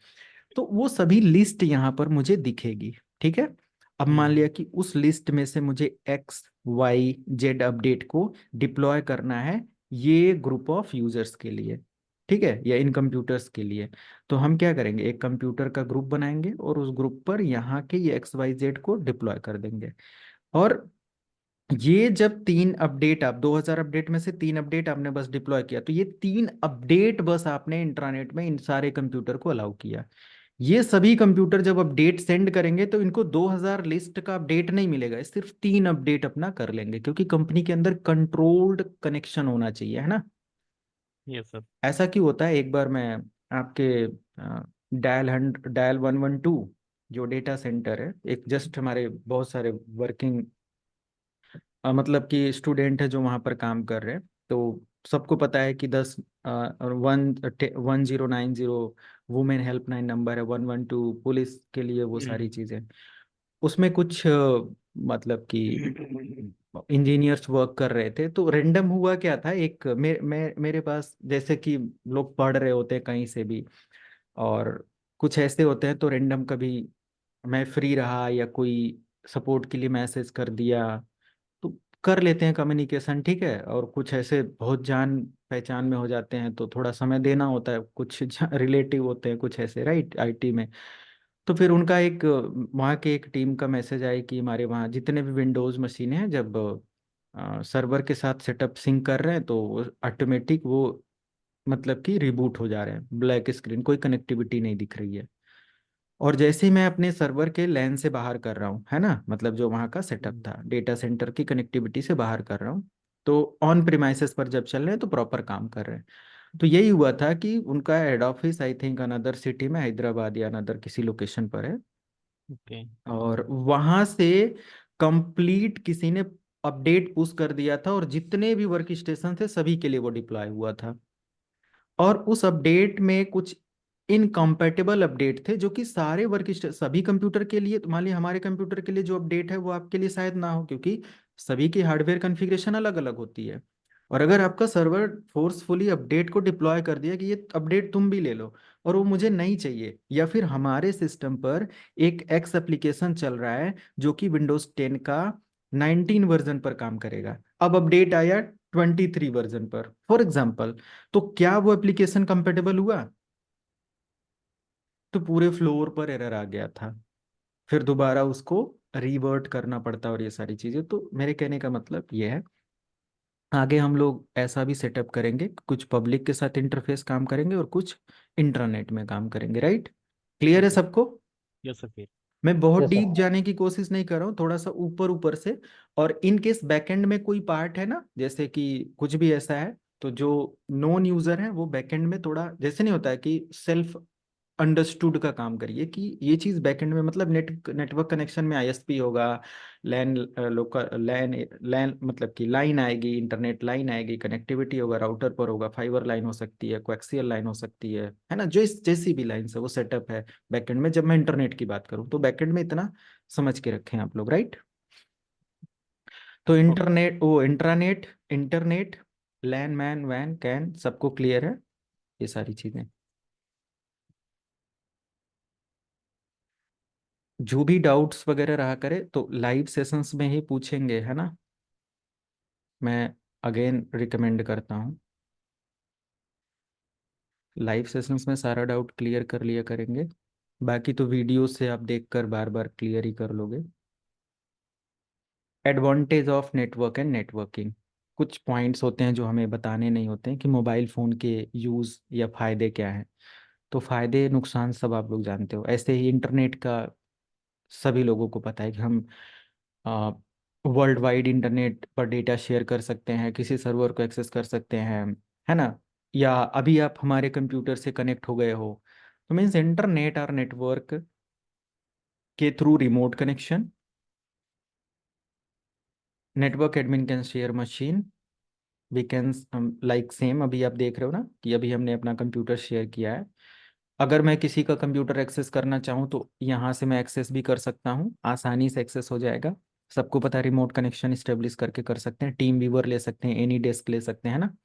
तो वो सभी लिस्ट यहाँ पर मुझे दिखेगी, ठीक है? अब मान लिया हम्म। कि उस लिस्ट में से मुझे XYZ अपडेट को डिप्लॉय करना है, ये ग्रुप ऑफ यूजर्स के लिए, ठीक है, या इन कंप्यूटर्स के लिए। तो हम क्या करेंगे, एक कंप्यूटर का ग्रुप बनाएंगे और उस ग्रुप पर यहाँ के ये XYZ को डिप्लॉय कर देंगे। और ये जब 3 अपडेट, आप 2000 अपडेट में से 3 अपडेट आपने बस डिप्लॉय किया, तो ये 3 अपडेट बस आपने इंट्रानेट में इन सारे कंप्यूटर को अलाउ किया। ये सभी कंप्यूटर जब अपडेट सेंड करेंगे तो इनको 2000 लिस्ट का अपडेट नहीं मिलेगा, सिर्फ 3 अपडेट अपना कर लेंगे, क्योंकि कंपनी के अंदर कंट्रोल्ड कनेक्शन होना चाहिए, है ना? यस ऐसा क्यों होता है, एक बार मैं आपके डायल 112 जो डेटा सेंटर है, एक जस्ट हमारे बहुत सारे वर्किंग मतलब कि स्टूडेंट है जो वहाँ पर काम कर रहे हैं। तो सबको पता है कि 10 1090 वुमेन हेल्पलाइन नंबर है, 112 पुलिस के लिए, वो सारी चीज़ें। उसमें कुछ मतलब कि इंजीनियर्स वर्क कर रहे थे। तो रेंडम हुआ क्या था, एक मेरे पास जैसे कि लोग पढ़ रहे होते हैं कहीं से भी, और कुछ ऐसे होते हैं, तो रेंडम कभी मैं फ्री रहा या कोई सपोर्ट के लिए मैसेज कर दिया, तो कर लेते हैं कम्युनिकेशन, ठीक है। और कुछ ऐसे बहुत जान पहचान में हो जाते हैं तो थोड़ा समय देना होता है, कुछ रिलेटिव होते हैं कुछ ऐसे, राइट, आईटी में। तो फिर उनका एक वहाँ के एक टीम का मैसेज आया कि हमारे वहाँ जितने भी विंडोज़ मशीनें हैं, जब सर्वर के साथ सेटअप सिंक कर रहे हैं तो ऑटोमेटिक वो मतलब कि रिबूट हो जा रहे हैं, ब्लैक स्क्रीन, कोई कनेक्टिविटी नहीं दिख रही है। और जैसे ही मैं अपने सर्वर के लैन से बाहर कर रहा हूँ, है ना, मतलब जो वहाँ का सेटअप था डेटा सेंटर की कनेक्टिविटी से बाहर कर रहा हूँ, तो ऑन प्रीमाइसेस पर जब चल रहे हैं तो प्रॉपर काम कर रहे हैं। तो यही हुआ था कि उनका head office I think another city में, हैदराबाद या अनदर किसी लोकेशन पर है, ओके। और वहां से कंप्लीट किसी ने अपडेट पुश कर दिया था, और जितने भी वर्क स्टेशन थे सभी के लिए वो डिप्लॉय हुआ था। और उस अपडेट में कुछ इनकम्पेटेबल अपडेट थे जो कि सारे वर्क सभी कंप्यूटर के लिए, तो मान लीजिए हमारे कंप्यूटर के लिए जो अपडेट है वो आपके लिए शायद ना हो, क्योंकि सभी की हार्डवेयर कॉन्फ़िगरेशन अलग अलग होती है। और अगर आपका सर्वर फोर्सफुली अपडेट को डिप्लॉय कर दिया कि ये अपडेट तुम भी ले लो, और वो मुझे नहीं चाहिए, या फिर हमारे सिस्टम पर एक एक्स एप्लीकेशन चल रहा है जो कि विंडोज 10 का 19 वर्जन पर काम करेगा, अब अपडेट आया 23 वर्जन पर फॉर एग्जाम्पल, तो क्या वो एप्लीकेशन कंपेटेबल हुआ? तो पूरे फ्लोर पर एरर आ गया था, फिर दोबारा उसको रिवर्ट करना पड़ता, और ये सारी चीजें। तो मेरे कहने का मतलब ये है, आगे हम लोग ऐसा भी सेटअप करेंगे, कुछ पब्लिक के साथ इंटरफेस काम करेंगे और कुछ इंटरनेट में काम करेंगे, राइट? क्लियर है सबको? यस सर, फिर मैं बहुत यस डीप सर। जाने की कोशिश नहीं कर रहा हूँ, थोड़ा सा ऊपर ऊपर से। और इन केस बैकएंड में कोई पार्ट है ना, जैसे कि कुछ भी ऐसा है, तो जो नॉन यूजर है वो बैकएंड में थोड़ा, जैसे नहीं होता है कि सेल्फ अंडरस्टूड का काम करिए कि ये चीज बैकएंड में, मतलब नेटवर्क कनेक्शन में आईएसपी होगा, लैन लोकल लैन लैन मतलब कि लाइन आएगी, इंटरनेट लाइन आएगी, कनेक्टिविटी होगा, राउटर पर होगा, फाइबर लाइन हो सकती है, कोएक्सियल लाइन हो सकती है ना, जो जैसी भी लाइन है वो सेटअप है बैकएंड में। जब मैं इंटरनेट की बात करूँ तो बैकएंड में इतना समझ के रखें आप लोग, राइट? तो इंटरनेट, वो इंट्रानेट, इंटरनेट, लैन मैन वैन कैन, सबको क्लियर है ये सारी चीजें? जो भी डाउट्स वगैरह रहा करे तो लाइव सेशंस में ही पूछेंगे, है ना? मैं अगेन रिकमेंड करता हूँ, लाइव सेशंस में सारा डाउट क्लियर कर लिया करेंगे, बाकी तो वीडियो से आप देखकर बार बार क्लियर ही कर लोगे। Advantage of network and networking, कुछ पॉइंट्स होते हैं जो हमें बताने नहीं होते हैं कि मोबाइल फ़ोन के यूज़ या फ़ायदे क्या हैं। तो फ़ायदे नुकसान सब आप लोग जानते हो, ऐसे ही इंटरनेट का सभी लोगों को पता है कि हम वर्ल्ड वाइड इंटरनेट पर डेटा शेयर कर सकते हैं, किसी सर्वर को एक्सेस कर सकते हैं, है ना? या अभी आप हमारे कंप्यूटर से कनेक्ट हो गए हो, तो मीन्स इंटरनेट और नेटवर्क के through remote connection, network admin can share machine, we can like same, अभी आप देख रहे हो ना कि अभी हमने अपना कंप्यूटर शेयर किया है। अगर मैं किसी का कंप्यूटर एक्सेस करना चाहूँ तो यहाँ से मैं एक्सेस भी कर सकता हूँ, आसानी से एक्सेस हो जाएगा। सबको पता है रिमोट कनेक्शन इस्टेब्लिश करके कर सकते हैं, टीम व्यूअर ले सकते हैं, एनी डेस्क ले सकते हैं, है ना?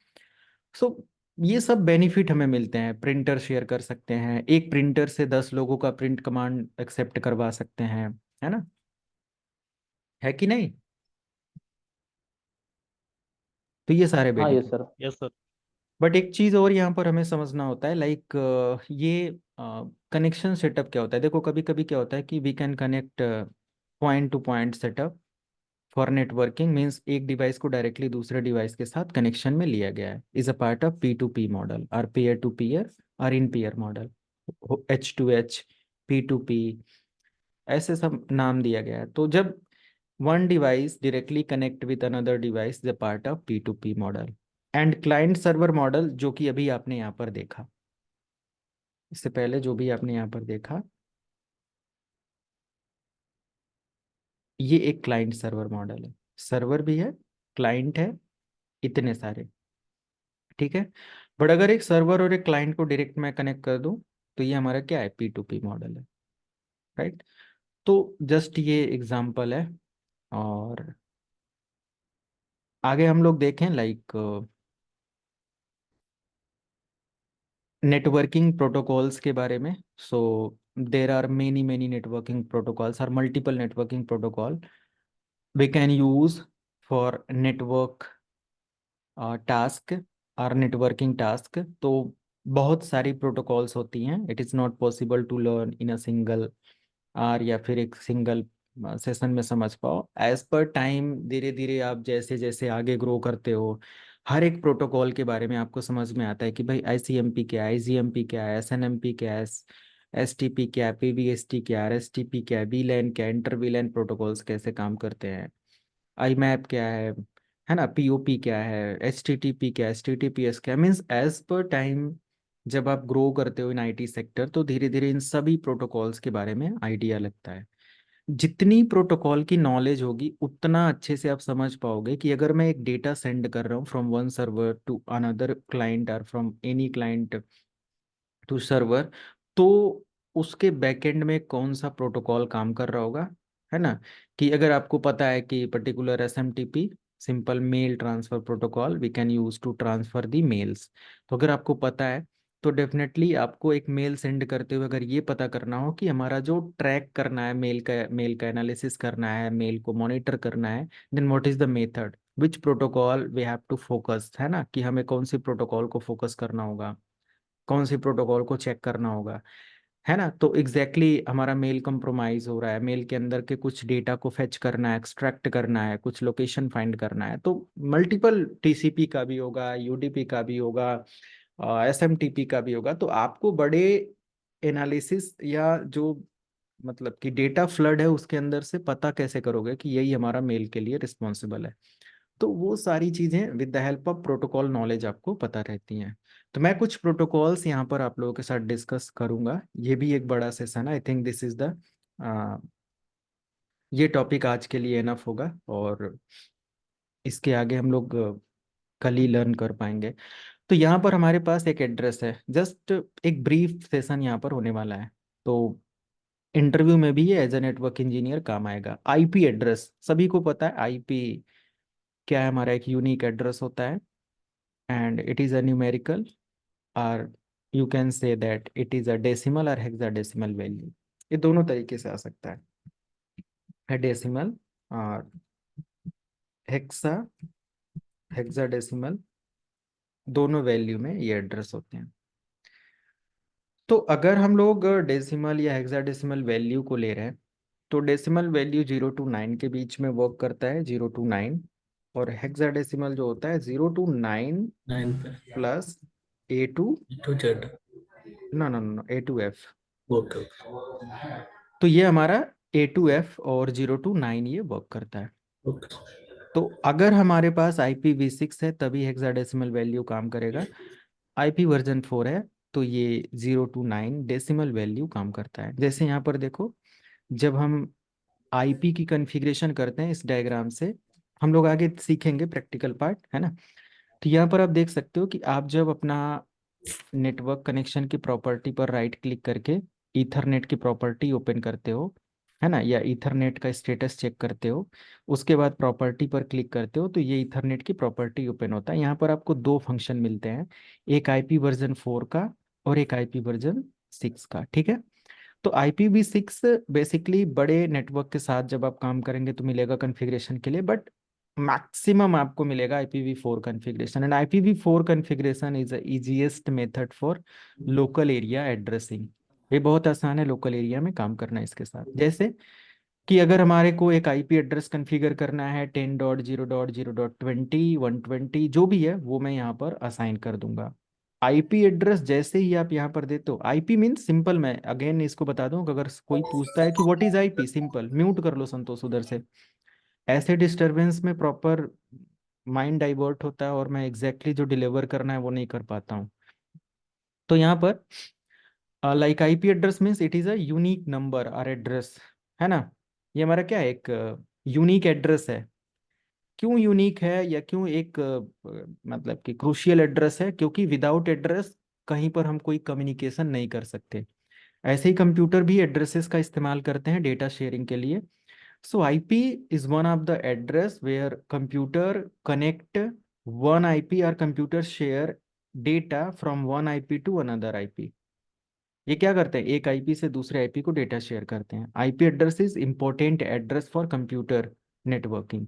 सो ये सब बेनिफिट हमें मिलते हैं। प्रिंटर शेयर कर सकते हैं, एक प्रिंटर से 10 लोगों का प्रिंट कमांड एक्सेप्ट करवा सकते हैं, है ना? है कि नहीं? तो ये सारे हाँ yes benefit. Sir. Yes sir. But एक चीज़ और यहाँ पर हमें समझना होता है, लाइक ये कनेक्शन सेटअप क्या होता है। देखो कभी कभी क्या होता है कि we can connect point to point setup for networking, means एक डिवाइस को डायरेक्टली दूसरे डिवाइस के साथ कनेक्शन में लिया गया है, is a part of P2P model और पीयर टू पीयर और इन पीयर मॉडल, H2H, P2P, ऐसे सब नाम दिया गया है। तो जब one device directly connect with another device is a part of P2P model and client server model, जो कि अभी आपने यहाँ पर देखा, इससे पहले जो भी आपने यहाँ पर देखा, ये एक क्लाइंट सर्वर मॉडल है, सर्वर भी है, क्लाइंट है, इतने सारे, ठीक है। बट अगर एक सर्वर और एक क्लाइंट को डायरेक्ट मैं कनेक्ट कर दूं तो ये हमारा क्या है, P2P मॉडल है, राइट। तो जस्ट ये एग्जांपल है। और आगे हम लोग देखें लाइक नेटवर्किंग प्रोटोकॉल्स के बारे में। So there are many many networking protocols और multiple networking protocol we can use for network task और नेटवर्किंग टास्क। तो बहुत सारी प्रोटोकॉल्स होती हैं, it is not possible to learn in a single or या फिर एक सिंगल सेशन में समझ पाओ। एज पर टाइम धीरे धीरे आप जैसे जैसे आगे ग्रो करते हो, हर एक प्रोटोकॉल के बारे में आपको समझ में आता है कि भाई ICMP क्या है, IGMP क्या है, SNMP क्या है, STP क्या है, PBST क्या है, RSTP क्या है, VLAN क्या है, इंटर VLAN प्रोटोकॉल्स कैसे काम करते हैं, IMAP क्या है ना, POP क्या है, HTTP क्या है, HTTPS क्या है। मीन्स एज पर टाइम जब आप ग्रो करते हो इन IT सेक्टर तो धीरे धीरे इन सभी प्रोटोकॉल्स के बारे में आइडिया लगता है। जितनी प्रोटोकॉल की नॉलेज होगी उतना अच्छे से आप समझ पाओगे कि अगर मैं एक डेटा सेंड कर रहा हूँ from one server to another client और from any client to server, तो उसके बैकएंड में कौन सा प्रोटोकॉल काम कर रहा होगा, है ना। कि अगर आपको पता है कि particular SMTP simple mail transfer protocol we can use to transfer the mails, तो अगर आपको पता है तो डेफिनेटली आपको एक मेल सेंड करते हुए अगर ये पता करना हो कि हमारा जो ट्रैक करना है मेल का एनालिसिस करना है, मेल को मॉनिटर करना है, then what is the method which protocol we have to focus, है ना, कि हमें कौन सी प्रोटोकॉल को फोकस करना होगा, कौन सी प्रोटोकॉल को चेक करना होगा, है ना। तो एग्जैक्टली हमारा मेल कंप्रोमाइज हो रहा है, मेल के अंदर के कुछ डेटा को फेच करना है, एक्सट्रैक्ट करना है, कुछ लोकेशन फाइंड करना है, तो मल्टीपल TCP का भी होगा, UDP का भी होगा, SMTP का भी होगा। तो आपको बड़े एनालिसिस या जो मतलब कि डेटा फ्लड है उसके अंदर से पता कैसे करोगे कि यही हमारा मेल के लिए रिस्पॉन्सिबल है। तो वो सारी चीज़ें with the help of protocol knowledge आपको पता रहती हैं। तो मैं कुछ प्रोटोकॉल्स यहाँ पर आप लोगों के साथ डिस्कस करूंगा, ये भी एक बड़ा सेशन है। I think this is the ये टॉपिक आज के लिए इनफ होगा और इसके आगे हम लोग कल ही लर्न कर पाएंगे। तो यहाँ पर हमारे पास एक एड्रेस है, जस्ट एक ब्रीफ सेशन यहाँ पर होने वाला है। तो इंटरव्यू में भी ये एज ए नेटवर्क इंजीनियर काम आएगा। IP एड्रेस सभी को पता है, IP क्या है, हमारा एक यूनिक एड्रेस होता है and it is a numerical or you can say that it is a decimal or hexadecimal value। ये दोनों तरीके से आ सकता है डेसिमल और हेक्साडेसिमल, दोनों वैल्यू में ये एड्रेस होते हैं। तो अगर हम लोग डेसिमल या हेक्साडेसिमल वैल्यू को ले रहे हैं तो डेसिमल वैल्यू 0 to 9 के बीच में वर्क करता है, 0 to 9। और हेक्साडेसिमल जो होता है 0 to 9 9 पे plus A2 to Z। no A2F। Okay. तो ये हमारा A2F और 0 to 9 ये वर्क करता है। ओके। तो अगर हमारे पास IPv6 है तभी हेक्साडेसिमल वैल्यू काम करेगा, IP वर्जन 4 है तो ये 0 to 9 डेसिमल वैल्यू काम करता है। जैसे यहाँ पर देखो, जब हम IP की कॉन्फ़िगरेशन करते हैं इस डायग्राम से, हम लोग आगे सीखेंगे प्रैक्टिकल पार्ट, है ना। तो यहाँ पर आप देख सकते हो कि आप जब अपना नेटवर्क कनेक्शन की प्रॉपर्टी पर राइट क्लिक करके ईथरनेट की प्रॉपर्टी ओपन करते हो, है ना, या ईथरनेट का स्टेटस चेक करते हो, उसके बाद प्रॉपर्टी पर क्लिक करते हो तो ये ईथरनेट की प्रॉपर्टी ओपन होता है। यहाँ पर आपको दो फंक्शन मिलते हैं, एक IP वर्जन 4 का और एक IP वर्जन 6 का, ठीक है। तो IPv6 बेसिकली बड़े नेटवर्क के साथ जब आप काम करेंगे तो मिलेगा कॉन्फ़िगरेशन के लिए, बट मैक्सिमम आपको मिलेगा IPv4 configuration. And IPv4 configuration is the easiest method for local area addressing. ये बहुत आसान है लोकल एरिया में काम करना इसके साथ। जैसे कि अगर हमारे को एक IP एड्रेस कॉन्फ़िगर करना है 10.0.0.20 120 जो भी है वो मैं यहाँ पर असाइन कर दूंगा। IP एड्रेस जैसे ही आप यहाँ पर देते हो, IP मीन्स सिंपल, मैं अगेन इसको बता दूं कि अगर कोई पूछता है कि what is IP, simple mute कर लो संतोष उधर से। ऐसे डिस्टरबेंस में प्रॉपर माइंड डाइवर्ट होता है और मैं एग्जैक्टली जो डिलीवर करना है वो नहीं कर पाता हूँ। तो यहाँ पर like IP address means it is a unique number और एड्रेस, है ना। ये हमारा क्या है, एक यूनिक एड्रेस है। क्यों यूनिक है या क्यों एक मतलब कि क्रूशियल एड्रेस है? क्योंकि विदाउट एड्रेस कहीं पर हम कोई कम्युनिकेशन नहीं कर सकते। ऐसे ही कंप्यूटर भी एड्रेसेस का इस्तेमाल करते हैं डेटा शेयरिंग के लिए। So IP is one of the address where computer connect one IP और computer share data from one IP to another IP. ये क्या करते हैं, एक आईपी से दूसरे आईपी को डेटा शेयर करते हैं। IP address is important address for computer networking.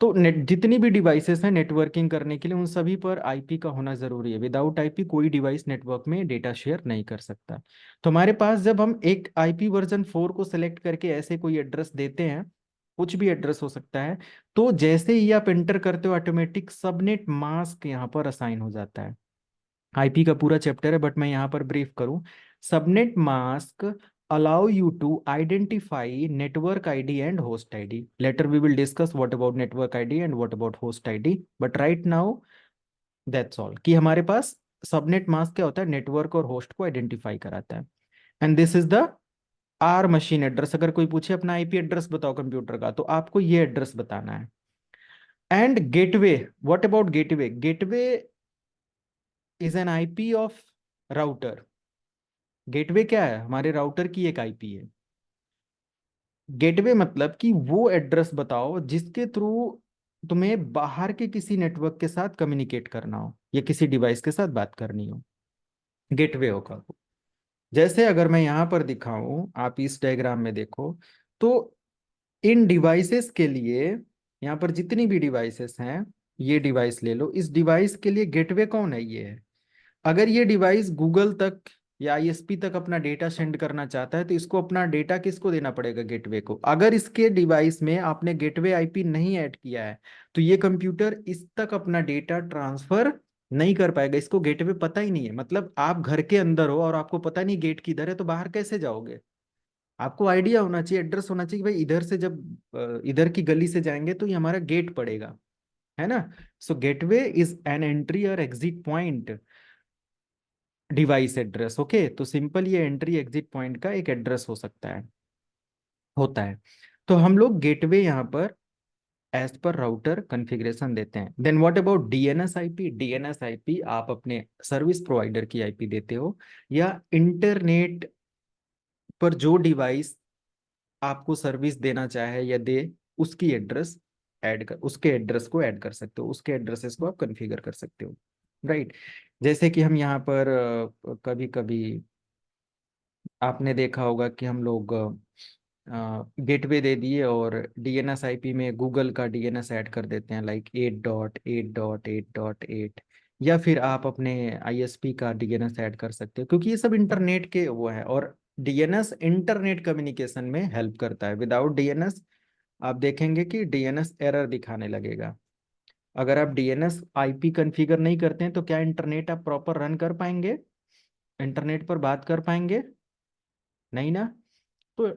तो जितनी भी डिवाइसेस हैं नेटवर्किंग करने के लिए, उन सभी पर आईपी का होना जरूरी है। विदाउट आईपी कोई डिवाइस नेटवर्क में डेटा शेयर नहीं कर सकता। तो हमारे पास जब हम एक आईपी वर्जन 4 को सिलेक्ट करके ऐसे कोई एड्रेस देते हैं, कुछ भी एड्रेस हो सकता है, तो जैसे ही आप एंटर करते हो ऑटोमेटिक सबनेट मास्क यहाँ पर असाइन हो जाता है। आईपी का पूरा चैप्टर है बट मैं यहाँ पर ब्रीफ करूं। Subnet mask allow you to identify network ID and host ID. Later we will discuss what about network ID and what about host ID. But right now that's all कि हमारे पास subnet mask क्या होता है, network और host को identify कराता है। And this is the our machine address. अगर कोई पूछे अपना आईपी एड्रेस बताओ कंप्यूटर का, तो आपको ये एड्रेस बताना है। And gateway, what about gateway? Gateway is an IP of router. Gateway क्या है, हमारे राउटर की एक आईपी है। गेटवे मतलब कि वो एड्रेस बताओ जिसके थ्रू तुम्हें बाहर के किसी नेटवर्क के साथ कम्युनिकेट करना हो या किसी डिवाइस के साथ बात करनी हो, गेटवे होगा वो। जैसे अगर मैं यहाँ पर दिखाऊं, आप इस डायग्राम में देखो, तो इन डिवाइसेस के लिए, यहाँ पर जितनी भी डिवाइसेस हैं, ये डिवाइस ले लो, इस डिवाइस के लिए गेटवे कौन है, ये है। अगर ये डिवाइस गूगल तक या आईएसपी तक अपना डेटा सेंड करना चाहता है, तो इसको अपना डेटा किसको देना पड़ेगा, गेटवे को। अगर इसके डिवाइस में आपने गेटवे आईपी नहीं ऐड किया है, तो ये कंप्यूटर इस तक अपना डेटा ट्रांसफर नहीं कर पाएगा। इसको गेटवे पता ही नहीं है। मतलब आप घर के अंदर हो और आपको पता नहीं गेट किधर है, तो बाहर कैसे जाओगे? आपको आइडिया होना चाहिए, एड्रेस होना चाहिए कि भाई इधर से जब इधर की गली से जाएंगे तो ये हमारा गेट पड़ेगा, है ना। सो गेटवे इज एन एंट्री और exit point device address. Okay, तो सिंपल ये एंट्री एग्जिट पॉइंट का एक एड्रेस हो सकता है, होता है। तो हम लोग गेटवे यहाँ पर एज पर राउटर कॉन्फ़िगरेशन देते हैं। Then what about DNS IP? DNS IP आप अपने सर्विस प्रोवाइडर की आईपी देते हो, या इंटरनेट पर जो डिवाइस आपको सर्विस देना चाहे या दे, उसकी एड्रेस ऐड कर, उसके एड्रेस को ऐड कर सकते हो, उसके एड्रेसेस को आप कॉन्फ़िगर कर सकते हो, राइट। जैसे कि हम यहाँ पर कभी कभी आपने देखा होगा कि हम लोग गेटवे दे दिए और डीएनएस आईपी में गूगल का डीएनएस ऐड कर देते हैं, लाइक 8.8.8.8, या फिर आप अपने आईएसपी का डीएनएस ऐड कर सकते हो, क्योंकि ये सब इंटरनेट के वो है। और डीएनएस इंटरनेट कम्युनिकेशन में हेल्प करता है। विदाउट डीएनएस आप देखेंगे कि डीएनएस एरर दिखाने लगेगा। अगर आप डीएनएस आईपी कॉन्फ़िगर नहीं करते हैं, तो क्या इंटरनेट आप प्रॉपर रन कर पाएंगे, इंटरनेट पर बात कर पाएंगे? नहीं ना। तो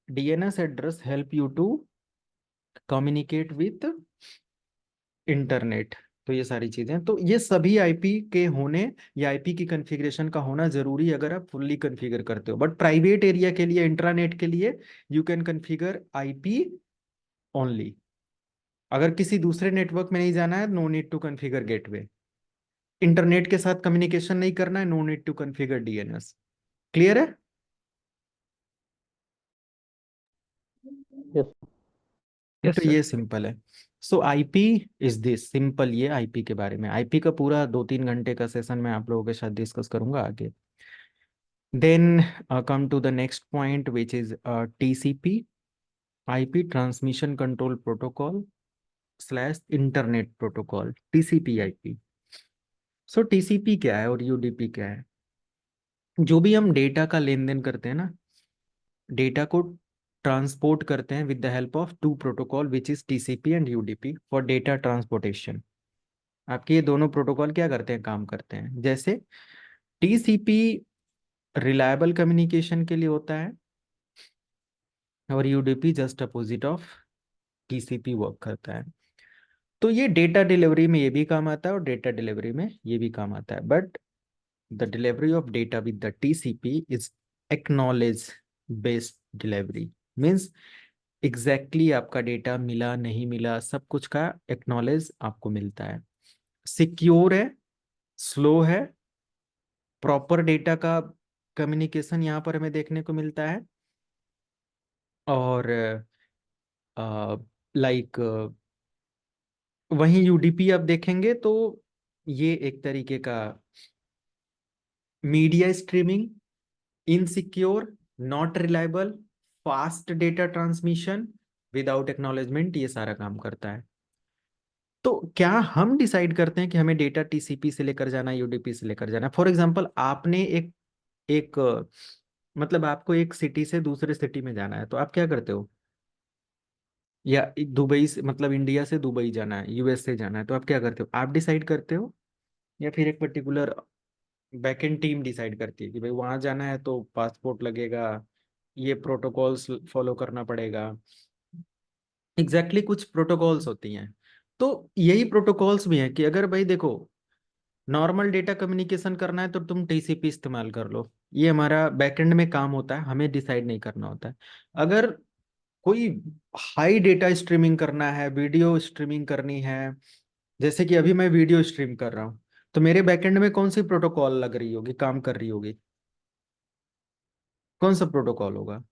DNS address help you to communicate with internet. तो ये सारी चीजें, तो ये सभी आईपी के होने या आईपी की कॉन्फ़िगरेशन का होना जरूरी है अगर आप फुल्ली कॉन्फ़िगर करते हो। बट प्राइवेट एरिया के लिए, इंट्रानेट के लिए, you can configure IP only. अगर किसी दूसरे नेटवर्क में नहीं जाना है, no need to configure gateway. Internet के साथ कम्युनिकेशन नहीं करना है, no need to configure DNS. Clear है? यस यस तो सर। ये सिंपल है। So IP is this simple. ये आईपी के बारे में, आईपी का पूरा 2-3 घंटे का सेशन मैं आप लोगों के साथ डिस्कस करूंगा आगे। Then come to the next point which is TCP, IP transmission control protocol slash internet protocol, TCP IP. So TCP क्या है और यूडीपी क्या है? जो भी हम डेटा का लेन देन करते हैं ना, डेटा को ट्रांसपोर्ट करते हैं with the help of two protocol which is TCP and UDP for data transportation. आपके ये दोनों प्रोटोकॉल क्या करते हैं, काम करते हैं। जैसे टीसीपी रिलायबल कम्युनिकेशन के लिए होता है और UDP just opposite of TCP work करता है। तो ये डेटा डिलीवरी में ये भी काम आता है और डेटा डिलीवरी में ये भी काम आता है। But the delivery of data with the TCP is acknowledge based delivery, means exactly आपका डेटा मिला नहीं मिला सब कुछ का एक्नॉलेज आपको मिलता है। सिक्योर है, स्लो है, प्रॉपर डेटा का कम्युनिकेशन यहाँ पर हमें देखने को मिलता है। और लाइक वहीं यूडीपी आप देखेंगे तो ये एक तरीके का media streaming, insecure, not reliable, fast data transmission without acknowledgement, ये सारा काम करता है। तो क्या हम डिसाइड करते हैं कि हमें डेटा टीसीपी से लेकर जाना है, यूडीपी से लेकर जाना है? फॉर एग्जांपल आपने एक एक मतलब आपको एक सिटी से दूसरे सिटी में जाना है, तो आप क्या करते हो? या दुबई से, मतलब इंडिया से दुबई जाना है, यूएस से जाना है, तो आप क्या करते हो? आप डिसाइड करते हो या फिर एक पर्टिकुलर बैकएंड टीम डिसाइड करती है कि भाई वहां जाना है तो पासपोर्ट लगेगा, ये प्रोटोकॉल्स फॉलो करना पड़ेगा? कुछ प्रोटोकॉल्स होती हैं। तो यही प्रोटोकॉल्स भी हैं कि अगर भाई देखो नॉर्मल डेटा कम्युनिकेशन करना है तो तुम टीसीपी इस्तेमाल कर लो, ये हमारा बैकएंड में काम होता है, हमें डिसाइड नहीं करना होता है। अगर कोई हाई डेटा स्ट्रीमिंग करना है, वीडियो स्ट्रीमिंग करनी है, जैसे कि अभी मैं वीडियो स्ट्रीम कर रहा हूँ, तो मेरे बैकएंड में कौन सी प्रोटोकॉल लग रही होगी, काम कर रही होगी? कौन सा प्रोटोकॉल होगा?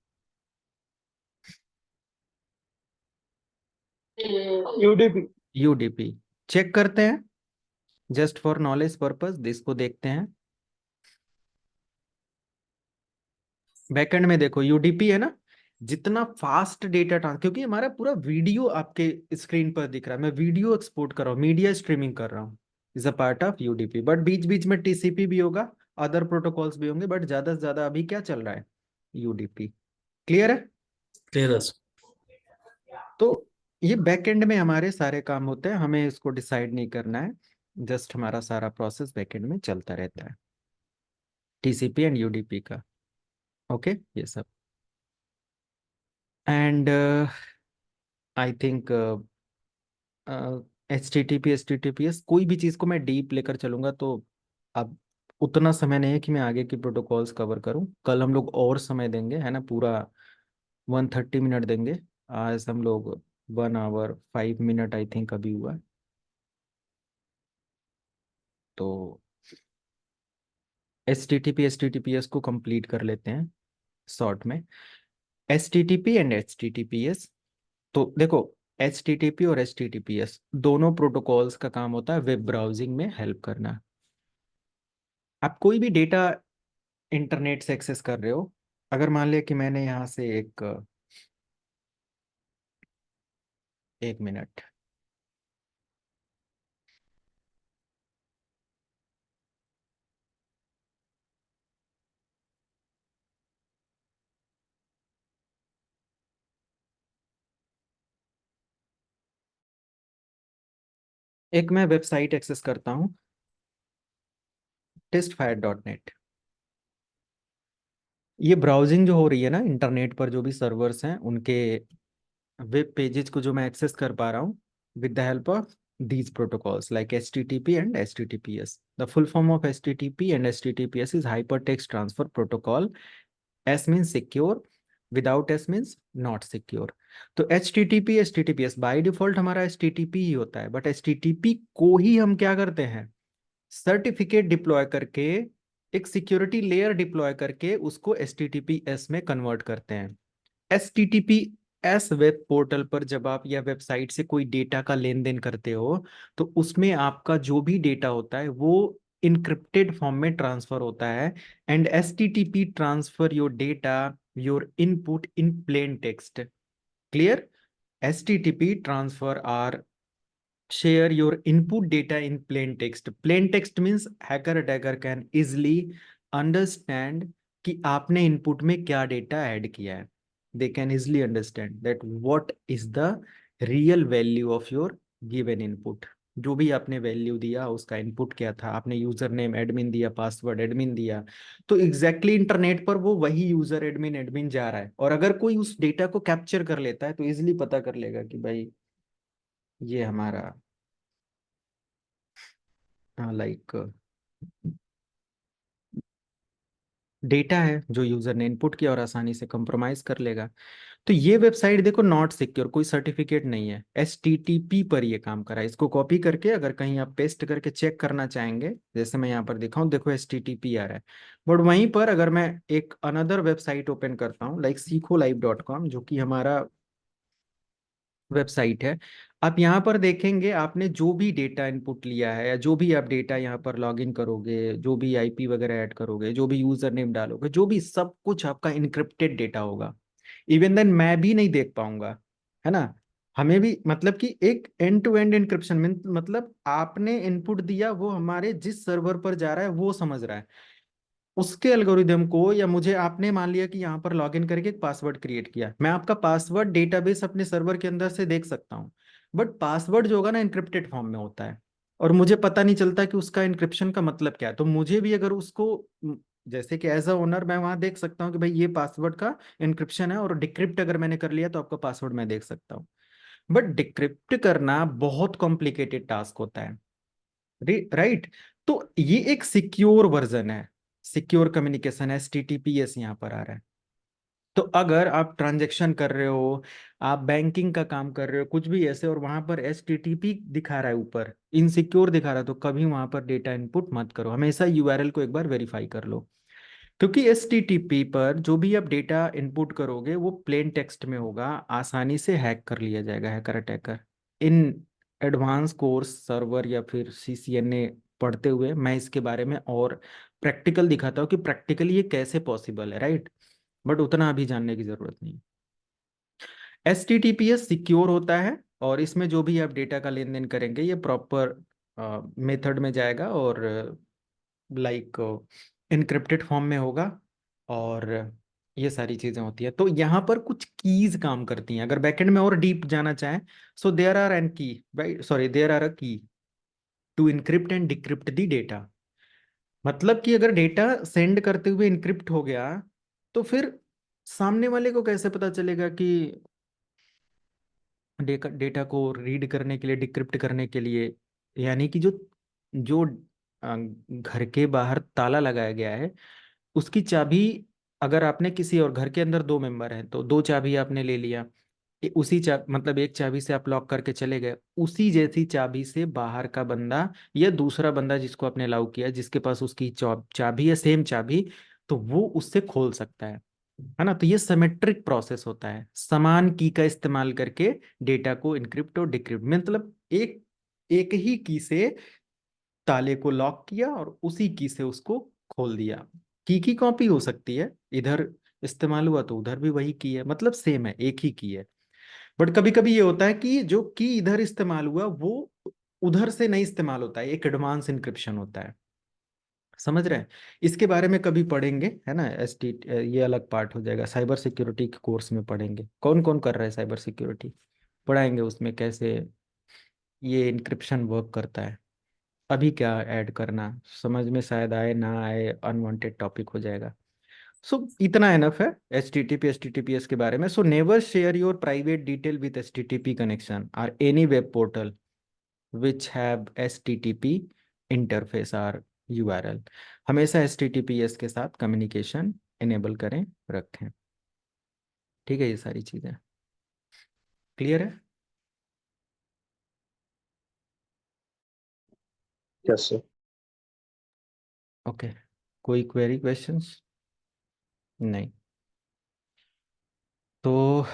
यूडीपी। यूडीपी। चेक करते हैं, जस्ट फॉर नॉलेज पर्पस इसको देखते हैं। बैकएंड में देखो यूडीपी है ना, जितना फास्ट डेटा ट्रांस, क्योंकि हमारा पूरा वीडियो आपके स्क्रीन पर दिख रहा है, मैं वीडियो एक्सपोर्ट कर रहा हूँ, मीडिया स्ट्रीमिंग कर रहा हूँ, is a part of UDP. But बीच बीच में टीसीपी भी होगा, अदर प्रोटोकॉल्स भी होंगे, बट ज्यादा से ज्यादा अभी क्या चल रहा है? यूडीपी। क्लियर है? क्लियर है सर। तो ये बैकएंड में हमारे सारे काम होते हैं, हमें इसको डिसाइड नहीं करना है, जस्ट हमारा सारा प्रोसेस बैकएंड में चलता रहता है, टीसीपी एंड यूडीपी का। ओके, ये सब। And I think H T T P S कोई भी चीज़ को मैं डीप लेकर चलूंगा तो अब उतना समय नहीं है कि मैं आगे की प्रोटोकॉल्स कवर करूं। कल हम लोग और समय देंगे, है ना, पूरा 130 मिनट देंगे। आज हम लोग 1 आवर 5 मिनट आई थिंक अभी हुआ है। तो H T T P S को कंप्लीट कर लेते हैं शॉर्ट में। H T T P and H T T P S, तो देखो एच टी टी पी और H T T P S दोनों प्रोटोकॉल्स का काम होता है वेब ब्राउजिंग में हेल्प करना। आप कोई भी डेटा इंटरनेट से एक्सेस कर रहे हो, अगर मान लिया कि मैंने यहाँ से एक मिनट, एक मैं वेबसाइट एक्सेस करता हूँ testfire.net। ये ब्राउजिंग जो हो रही है ना इंटरनेट पर, जो भी सर्वर्स हैं उनके वेब पेजेस को जो मैं एक्सेस कर पा रहा हूँ with the help of these protocols like HTTP and HTTPS. The full form of HTTP and HTTPS is Hypertext Transfer Protocol. S means secure, without S means not secure. तो HTTP HTTPS by default हमारा HTTP ही होता है, but HTTP को ही हम क्या करते हैं, certificate deploy करके, एक सिक्योरिटी लेयर डिप्लॉय करके उसको HTTPS में कन्वर्ट करते हैं। HTTPS वेब पोर्टल पर जब आप या वेबसाइट से कोई डेटा का लेन देन करते हो, तो उसमें आपका जो भी डेटा होता है वो इनक्रिप्टेड फॉर्म में ट्रांसफर होता है। And HTTP transfer your data, your input in plain text. Clear? HTTP transfer or share your input data in plain text. Plain text means hacker attacker can easily understand कि आपने input में क्या data add किया है। They can easily understand that what is the real value of your given input. जो भी आपने value दिया उसका इनपुट क्या था, आपने यूजर नेम एडमिन दिया, पासवर्ड एडमिन दिया, तो एग्जैक्टली इंटरनेट पर वो वही यूजर एडमिन एडमिन जा रहा है। और अगर कोई उस डेटा को कैप्चर कर लेता है तो इजिली पता कर लेगा कि भाई ये हमारा लाइक डेटा है जो यूजर ने इनपुट किया और आसानी से कंप्रोमाइज कर लेगा। तो ये वेबसाइट देखो नॉट सिक्योर, कोई सर्टिफिकेट नहीं है, HTTP पर ये काम करा है। इसको कॉपी करके अगर कहीं आप पेस्ट करके चेक करना चाहेंगे, जैसे मैं यहाँ पर दिखाऊं, देखो HTTP आ रहा है। बट वहीं पर अगर मैं एक अनदर वेबसाइट ओपन करता हूँ लाइक sikholive.com, जो कि हमारा वेबसाइट है, आप यहाँ पर देखेंगे आपने जो भी डेटा इनपुट लिया है या जो भी आप डेटा यहाँ पर लॉगिन करोगे, जो भी IP वगैरह ऐड करोगे, जो भी यूजर नेम डालोगे, जो भी सब कुछ आपका इनक्रिप्टेड डेटा होगा। इवन देन मैं भी नहीं देख पाऊंगा, है ना। हमें भी मतलब कि एक एंड टू एंड इंक्रिप्शन में मतलब आपने इनपुट दिया, वो हमारे जिस सर्वर पर जा रहा है वो समझ रहा है उसके एल्गोरिदम को, या मुझे आपने मान लिया कि यहाँ पर लॉगिन करके एक पासवर्ड क्रिएट किया, मैं आपका पासवर्ड डेटाबेस अपने सर्वर के अंदर से देख सकता हूँ। बट पासवर्ड जो होगा ना इनक्रिप्टेड फॉर्म में होता है, और मुझे पता नहीं चलता कि उसका इनक्रिप्शन का मतलब क्या है। तो मुझे भी अगर उसको जैसे कि एज अ ओनर मैं वहां देख सकता हूँ कि भाई ये पासवर्ड का इनक्रिप्शन है, और डिक्रिप्ट अगर मैंने कर लिया तो आपका पासवर्ड मैं देख सकता हूँ। बट डिक्रिप्ट करना बहुत कॉम्प्लिकेटेड टास्क होता है, राइट। तो ये एक सिक्योर वर्जन है, सिक्योर कम्युनिकेशन है, HTTPS यहाँ पर आ रहा है। तो अगर आप ट्रांजेक्शन कर रहे हो, आप बैंकिंग का काम कर रहे हो, कुछ भी ऐसे, और वहां पर HTTP दिखा रहा है ऊपर, इनसिक्योर दिखा रहा है, तो कभी वहां पर डेटा इनपुट मत करो, हमेशा URL को एक बार वेरीफाई कर लो। क्योंकि HTTP पर जो भी आप डेटा इनपुट करोगे वो प्लेन टेक्स्ट में होगा, आसानी से हैक कर लिया जाएगा hacker attacker. In advance course server या फिर CCNA पढ़ते हुए मैं इसके बारे में और प्रैक्टिकल दिखाता हूँ कि प्रैक्टिकली ये कैसे पॉसिबल है, राइट। बट उतना अभी जानने की जरूरत नहीं। HTTPS सिक्योर होता है, और इसमें जो भी आप डेटा का लेन देन करेंगे ये प्रॉपर मेथड में जाएगा, और लाइक इनक्रिप्टेड फॉर्म में होगा, और ये सारी चीजें होती है। तो यहाँ पर कुछ कीज काम करती हैं, अगर बैकएंड में और डीप जाना चाहें, so there are an key, right, sorry, there are a key to encrypt and decrypt the data. मतलब कि अगर डेटा सेंड करते हुए इनक्रिप्ट हो गया, तो फिर सामने वाले को कैसे पता चलेगा कि डेटा को रीड करने के लिए, डिक्रिप्ट करने के लिए, यानी कि जो जो घर के बाहर ताला लगाया गया है उसकी चाबी, अगर आपने किसी और घर के अंदर 2 मेंबर हैं तो 2 चाबी आपने ले लिया, उसी मतलब एक चाबी से आप लॉक करके चले गए, उसी जैसी चाबी से बाहर का बंदा या दूसरा बंदा जिसको आपने अलाउ किया, जिसके पास उसकी चाबी है, सेम चाबी, तो वो उससे खोल सकता है ना। तो ये सिमेट्रिक प्रोसेस होता है, समान की का इस्तेमाल करके डेटा को इनक्रिप्ट और डिक्रिप्ट, मतलब एक एक ही की से ताले को लॉक किया और उसी की से उसको खोल दिया। की कॉपी हो सकती है, इधर इस्तेमाल हुआ तो उधर भी वही की है, मतलब सेम है, एक ही की है। बट कभी कभी ये होता है कि जो की इधर इस्तेमाल हुआ वो उधर से नहीं इस्तेमाल होता है, एक एडवांस इंक्रिप्शन होता है, समझ रहे हैं। इसके बारे में कभी पढ़ेंगे, है ना। ये अलग पार्ट हो जाएगा, साइबर सिक्योरिटी के कोर्स में पढ़ेंगे, कौन कौन कर रहा है साइबर सिक्योरिटी, पढ़ाएंगे उसमें कैसे ये इंक्रिप्शन वर्क करता है। अभी क्या ऐड करना, समझ में शायद आए ना आए, अनवांटेड टॉपिक हो जाएगा। सो इतना एनफ है HTTPS के बारे में। So never share your private detail with HTTP connection और any web portal which have HTTP interface और URL। हमेशा HTTPS के साथ कम्युनिकेशन इनेबल करें, रखें। ठीक है, ये सारी चीज़ें क्लियर है। Yes sir. ओके, कोई क्वेरी क्वेश्चंस नहीं तो